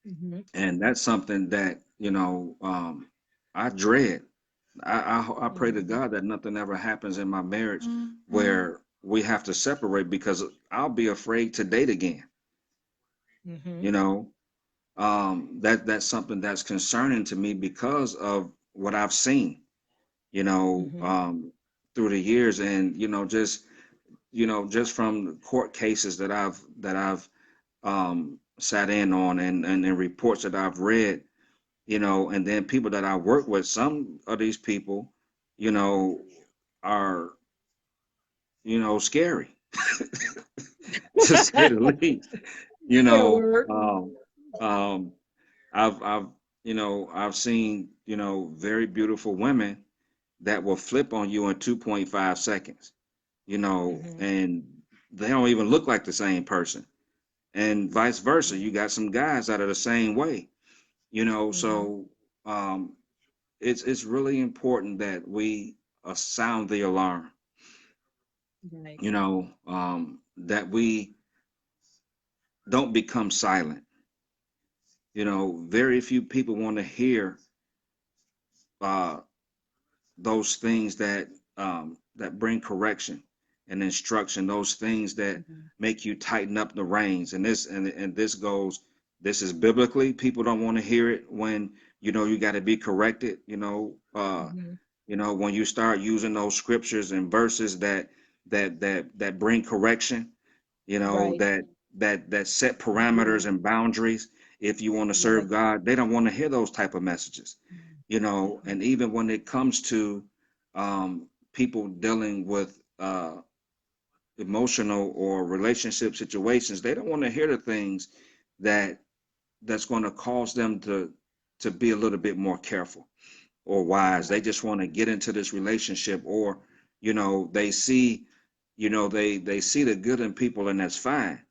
Hmm. and that's something that I dread. I pray to Hmm. God that nothing ever happens in my marriage where we have to separate because I'll be afraid to date again. Hmm. You know, that's something that's concerning to me because of what I've seen. You know, Hmm. um, through the years, and just from the court cases that I've sat in on, and reports that I've read. And then people that I work with, some of these people, you know, are, scary to say the least. You Yeah, know, word. um, I've seen, very beautiful women that will flip on you in 2.5 seconds, Hmm. and they don't even look like the same person. And vice versa. You Hmm. got some guys that are the same way. you know. Mm-hmm. So um, it's really important that we sound the alarm, Right. you know, that we don't become silent. You know, very few people want to hear uh, those things that bring correction and instruction, those things that Mm-hmm. make you tighten up the reins. And this goes. This is biblically. People don't want to hear it when you got to be corrected. Mm-hmm. When you start using those scriptures and verses that bring correction, Right. that set parameters and boundaries. If you want to serve Right. God, they don't want to hear those type of messages, Mm-hmm. and even when it comes to people dealing with emotional or relationship situations, they don't want to hear the things that that's going to cause them to be a little bit more careful or wise. They Right. just want to get into this relationship, or they see they see the good in people, and that's fine.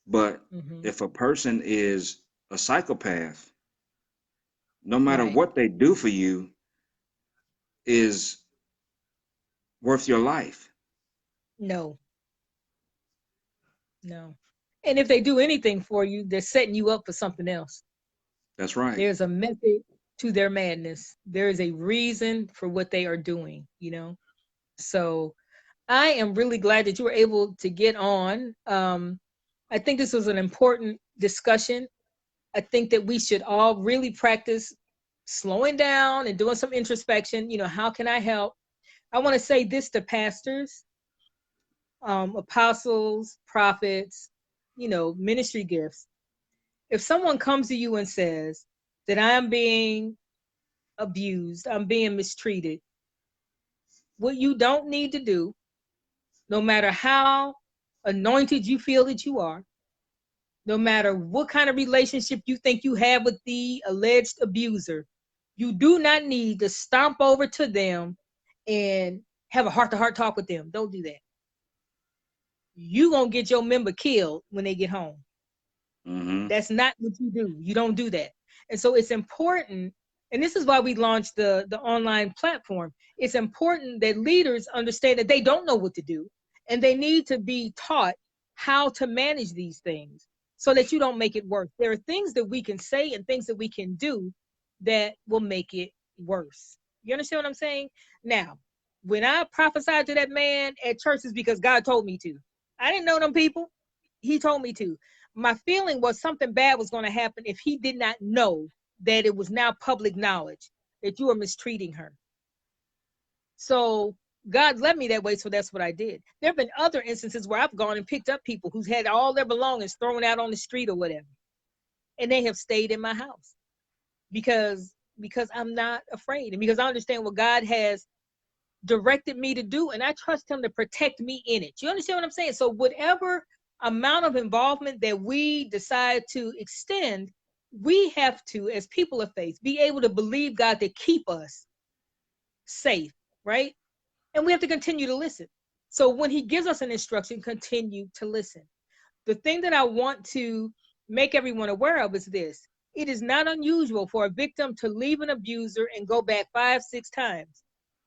But Mm-hmm. if a person is a psychopath, no matter Right. what they do for you is worth your life. No, no. And if they do anything for you, they're setting you up for something else. That's right. There's a method to their madness. There is a reason for what they are doing, you know? So I am really glad that you were able to get on. I think this was an important discussion. I think that we should all really practice slowing down and doing some introspection. You know, how can I help? I want to say this to pastors, apostles, prophets, ministry gifts. If someone comes to you and says that I'm being abused, I'm being mistreated, what you don't need to do, no matter how anointed you feel that you are, no matter what kind of relationship you think you have with the alleged abuser, you do not need to stomp over to them and have a heart to heart talk with them. Don't do that. You gonna get your member killed when they get home. Mm-hmm. That's not what you do. You don't do that. And so it's important, and this is why we launched the online platform. It's important that leaders understand that they don't know what to do and they need to be taught how to manage these things so that you don't make it worse. There are things that we can say and things that we can do that will make it worse. You understand what I'm saying? Now, when I prophesied to that man at church, is because God told me to. I didn't know them people. He told me to. My feeling was something bad was going to happen if he did not know that it was now public knowledge that you were mistreating her. So God led me that way, so that's what I did. There have been other instances where I've gone and picked up people who's had all their belongings thrown out on the street or whatever, and they have stayed in my house because I'm not afraid and because I understand what God has directed me to do, and I trust him to protect me in it. You understand what I'm saying? So whatever amount of involvement that we decide to extend, we have to, as people of faith, be able to believe God to keep us safe, right? And we have to continue to listen. So when he gives us an instruction, continue to listen. The thing that I want to make everyone aware of is this: it is not unusual for a victim to leave an abuser and go back 5, 6 times.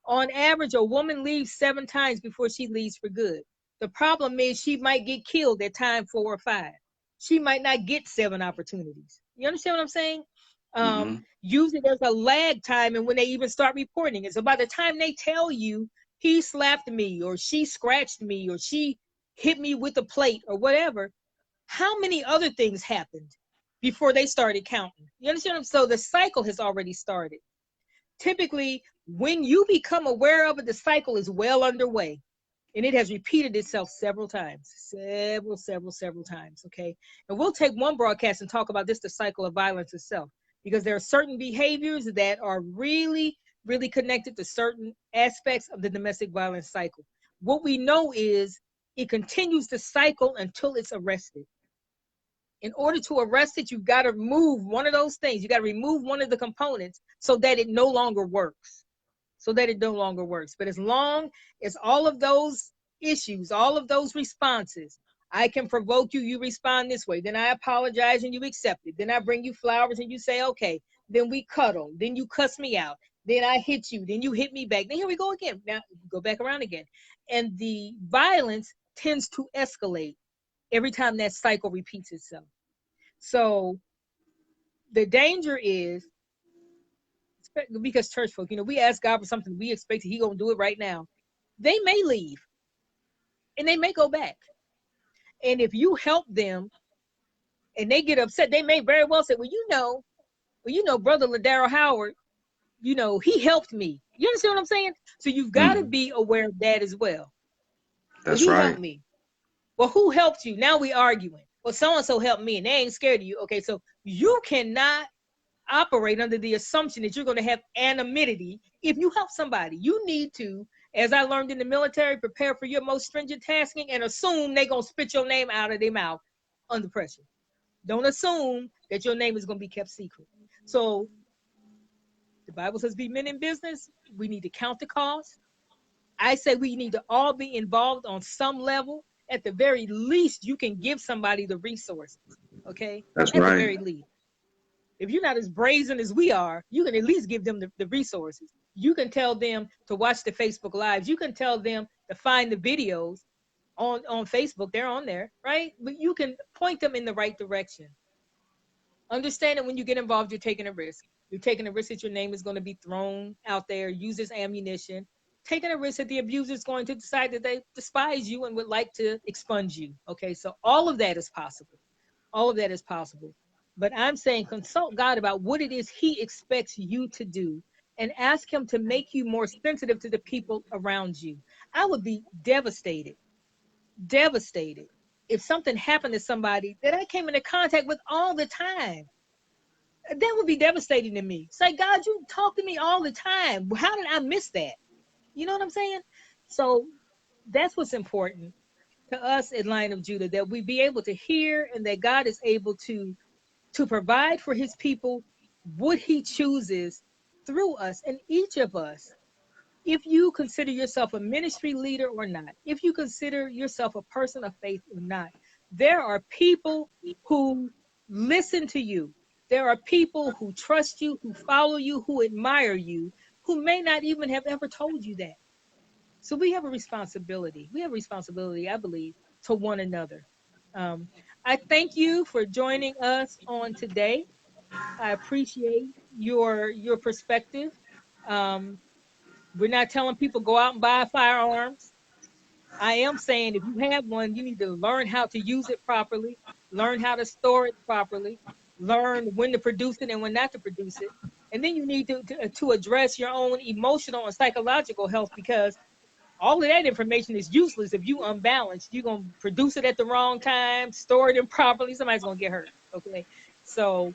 On average, a woman leaves 7 times before she leaves for good. The problem is she might get killed at time 4 or 5. She might not get 7 opportunities. You understand what I'm saying? Mm-hmm. Usually there's a lag time and when they even start reporting it. So by the time they tell you he slapped me or she scratched me or she hit me with a plate or whatever, how many other things happened before they started counting? You understand? So the cycle has already started. Typically, when you become aware of it, the cycle is well underway and it has repeated itself several times, several times. Okay. And we'll take one broadcast and talk about this, the cycle of violence itself, because there are certain behaviors that are really, really connected to certain aspects of the domestic violence cycle. What we know is it continues to cycle until it's arrested. In order to arrest it, you've got to remove one of those things. You got to remove one of the components so that it no longer works. So that it no longer works. But as long as all of those issues, all of those responses I can provoke you, you respond this way. Then I apologize and you accept it. Then I bring you flowers and you say, okay. Then we cuddle. Then you cuss me out. Then I hit you. Then you hit me back. Then here we go again. Now go back around again. And the violence tends to escalate every time that cycle repeats itself. So the danger is, because church folk, we ask God for something, we expect He gonna do it right now. They may leave and they may go back. And if you help them and they get upset, they may very well say, Brother Ladaro Howard, he helped me. You understand what I'm saying? So you've got to Mm, be aware of that as well. Well, that's he right. helped me. Well, who helped you? Now we arguing. Well, so-and-so helped me and they ain't scared of you. Okay, so you cannot operate under the assumption that you're going to have anonymity. If you help somebody, you need to, as I learned in the military, prepare for your most stringent tasking and assume they're going to spit your name out of their mouth under pressure. Don't assume that your name is going to be kept secret. So the Bible says be men in business. We need to count the cost. I say we need to all be involved on some level. At the very least, you can give somebody the resources. Okay. That's At the right. very least. If you're not as brazen as we are, you can at least give them the resources. You can tell them to watch the Facebook Lives. You can tell them to find the videos on Facebook. They're on there, right? But you can point them in the right direction. Understand that when you get involved, you're taking a risk. You're taking a risk that your name is going to be thrown out there, used as ammunition. Taking a risk that the abuser is going to decide that they despise you and would like to expunge you. Okay, so all of that is possible. All of that is possible. But I'm saying consult God about what it is He expects you to do and ask Him to make you more sensitive to the people around you. I would be devastated if something happened to somebody that I came into contact with all the time. That would be devastating to me. Say, God, you talk to me all the time. How did I miss that? You know what I'm saying? So that's what's important to us at Lion of Judah, that we be able to hear and that God is able to provide for His people what He chooses through us. And each of us, if you consider yourself a ministry leader or not, if you consider yourself a person of faith or not, there are people who listen to you. There are people who trust you, who follow you, who admire you, who may not even have ever told you that. So we have a responsibility. We have a responsibility, I believe, to one another. Um, I thank you for joining us on today. I appreciate your perspective. Um, we're not telling people go out and buy firearms. I am saying if you have one, you need to learn how to use it properly, learn how to store it properly, learn when to produce it and when not to produce it. And then you need to address your own emotional and psychological health, because all of that information is useless if you unbalanced. You're going to produce it at the wrong time, store it improperly, somebody's going to get hurt. Okay. So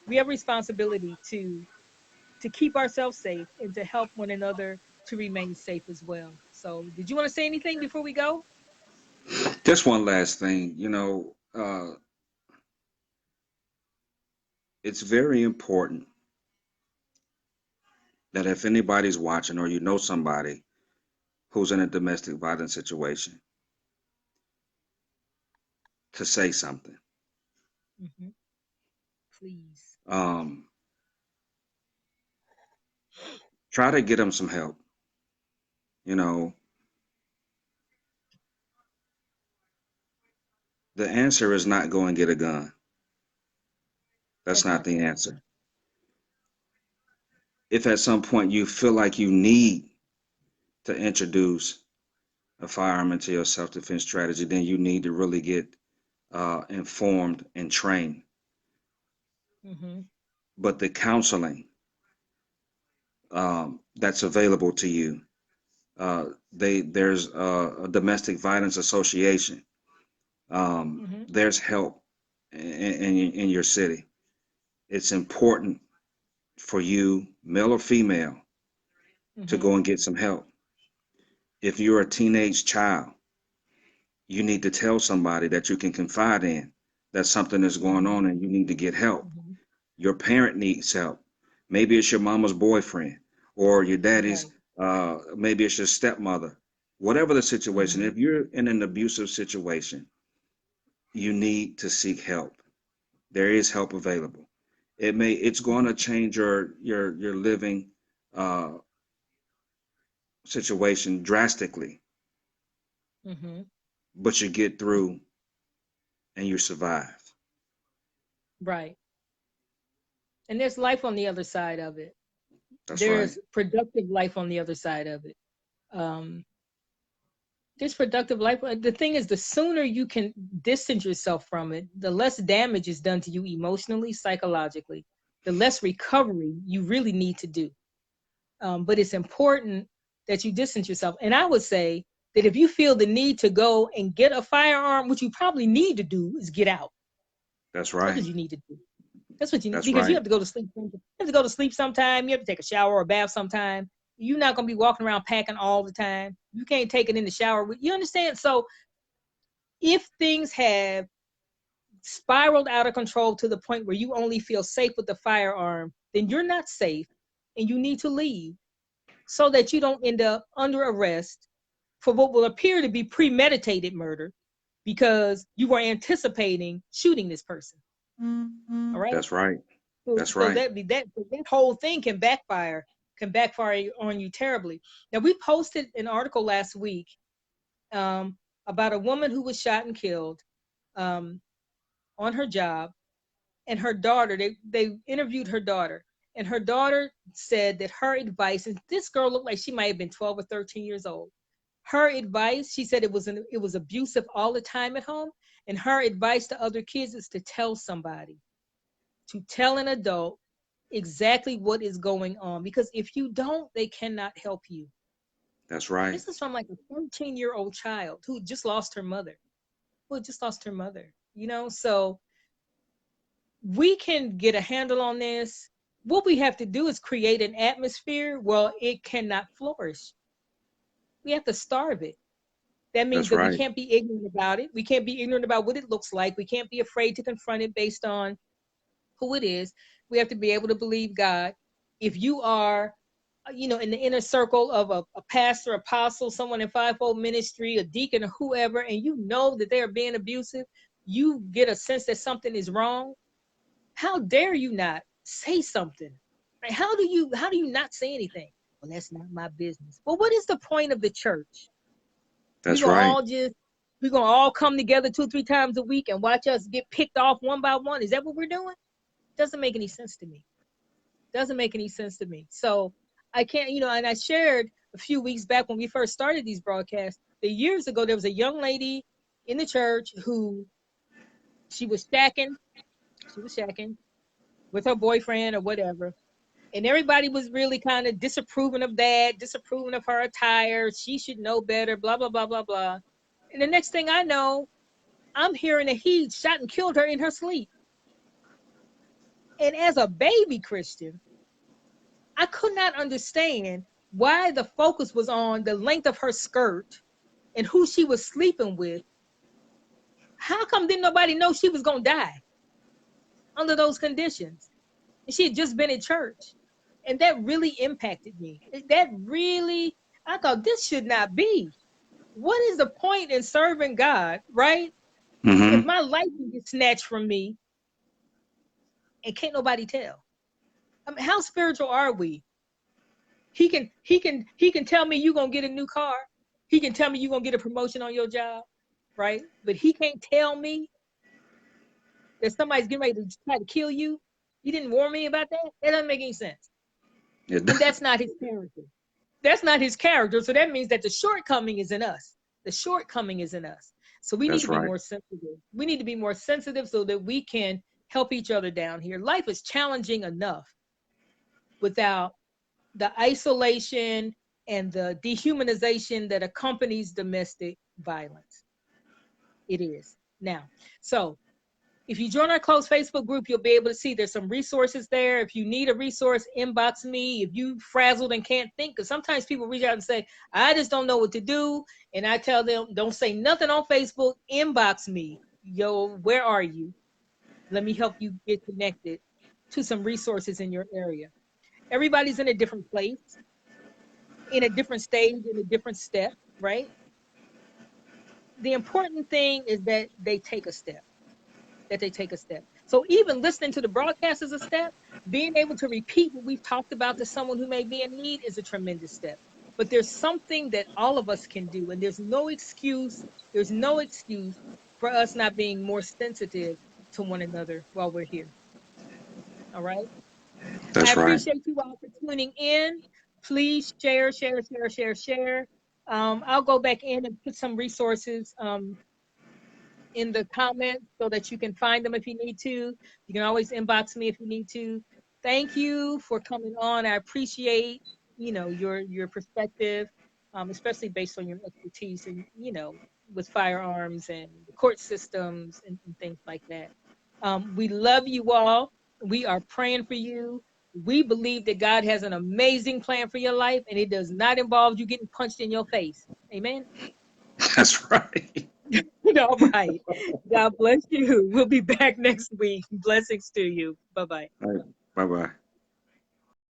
we have a responsibility to keep ourselves safe and to help one another to remain safe as well. So did you want to say anything before we go? Just one last thing, it's very important that if anybody's watching or you know somebody who's in a domestic violence situation, to say something. Mm-hmm. Please. Um, Try to get them some help. You know, the answer is not go and get a gun. That's That's not not the the answer. answer. If at some point you feel like you need to introduce a firearm into your self-defense strategy, then you need to really get informed and trained. Mm-hmm. But the counseling that's available to you, there's a domestic violence association. Mm-hmm. There's help in your city. It's important for you, male or female, to Mm-hmm. go and get some help. If you're a teenage child, you need to tell somebody that you can confide in that something is going Mm-hmm. on and you need to get help. Mm-hmm. Your parent needs help. Maybe it's your mama's boyfriend or your daddy's, Right. maybe it's your stepmother. Whatever the situation, Mm-hmm. if you're in an abusive situation, you need to seek help. There is help available. It's going to change your living uh, situation drastically, Mm-hmm. but you get through and you survive. Right. And there's life on the other side of it. That's right. There's productive life on the other side of it. Um, there's productive life. The thing is, the sooner you can distance yourself from it, the less damage is done to you emotionally, psychologically, the less recovery you really need to do. But it's important that you distance yourself. And I would say that if you feel the need to go and get a firearm, what you probably need to do is get out. That's That's right. what you need to do. That's what you need That's because you right. have to go to sleep. You have to go to sleep sometime. You have to take a shower or a bath sometime. You're not gonna be walking around packing all the time. You can't take it in the shower. You understand? So if things have spiraled out of control to the point where you only feel safe with the firearm, then you're not safe and you need to leave so that you don't end up under arrest for what will appear to be premeditated murder because you were anticipating shooting this person. All right. That's right. That's So right. that whole thing can backfire on you terribly. Now we posted an article last week about a woman who was shot and killed um, on her job, and her daughter. They interviewed her daughter, and her daughter said that her advice. And this girl looked like she might have been 12 or 13 years old. Her advice, she said, it was abusive all the time at home, and her advice to other kids is to tell somebody, to tell an adult exactly what is going on, because if you don't, they cannot help you. That's right. This is from like a 13-year-old child who just lost her mother, so we can get a handle on this. What we have to do is create an atmosphere well it cannot flourish. We have to starve it. That means That's that we right. can't be ignorant about it. We can't be ignorant about what it looks like. We can't be afraid to confront it based on who it is. We have to be able to believe God. If you are, in the inner circle of a pastor, apostle, someone in fivefold ministry, a deacon, or whoever, and you know that they are being abusive, you get a sense that something is wrong. How dare you not say something? Like, how do you not say anything? Well, that's not my business. Well, what is the point of the church? We That's gonna right. all just we gonna all come together 2 or 3 times a week and watch us get picked off one by one? Is that what we're doing? Doesn't make any sense to me. Doesn't make any sense to me. So I can't, and I shared a few weeks back when we first started these broadcasts that years ago there was a young lady in the church who she was shacking, she was shacking with her boyfriend or whatever. And everybody was really kind of disapproving of that, disapproving of her attire. She should know better, blah, blah, blah, blah, blah. And the next thing I know, I'm hearing that he shot and killed her in her sleep. And as a baby Christian, I could not understand why the focus was on the length of her skirt and who she was sleeping with. How come didn't nobody know she was going to die under those conditions? And she had just been in church. And that really impacted me. I thought this should not be. What is the point in serving God, right? If Mm-hmm. my life can get snatched from me and can't nobody tell. I mean, how spiritual are we? He can tell me you're gonna get a new car. He can tell me you're gonna get a promotion on your job, right? But he can't tell me that somebody's getting ready to try to kill you. He didn't warn me about that. That doesn't make any sense. It, And that's not his character. That's not his character. So that means that the shortcoming is in us. The shortcoming is in us. So we need that's to be right. more sensitive. We need to be more sensitive so that we can help each other down here. Life is challenging enough without the isolation and the dehumanization that accompanies domestic violence. It is. Now, so if you join our closed Facebook group, you'll be able to see there's some resources there. If you need a resource, inbox me. If you frazzled and can't think, because sometimes people reach out and say, I just don't know what to do. And I tell them, don't say nothing on Facebook, inbox me. Yo, where are you? Let me help you get connected to some resources in your area. Everybody's in a different place, in a different stage, in a different step, right? The important thing is that they take a step. that they take a step. So even listening to the broadcast is a step. Being able to repeat what we've talked about to someone who may be in need is a tremendous step. But there's something that all of us can do, and there's no excuse. There's no excuse for us not being more sensitive to one another while we're here. All right. I That's right. appreciate you all for tuning in. Please share, share, share, share, share. I'll go back in and put some resources in the comments so that you can find them if you need to. You can always inbox me if you need to. Thank you for coming on. I appreciate, your perspective, especially based on your expertise and, with firearms and the court systems and things like that. We love you all. We are praying for you. We believe that God has an amazing plan for your life, and it does not involve you getting punched in your face. Amen. That's right. All right. God bless you. We'll be back next week. Blessings to you. Bye bye. All right. Bye bye.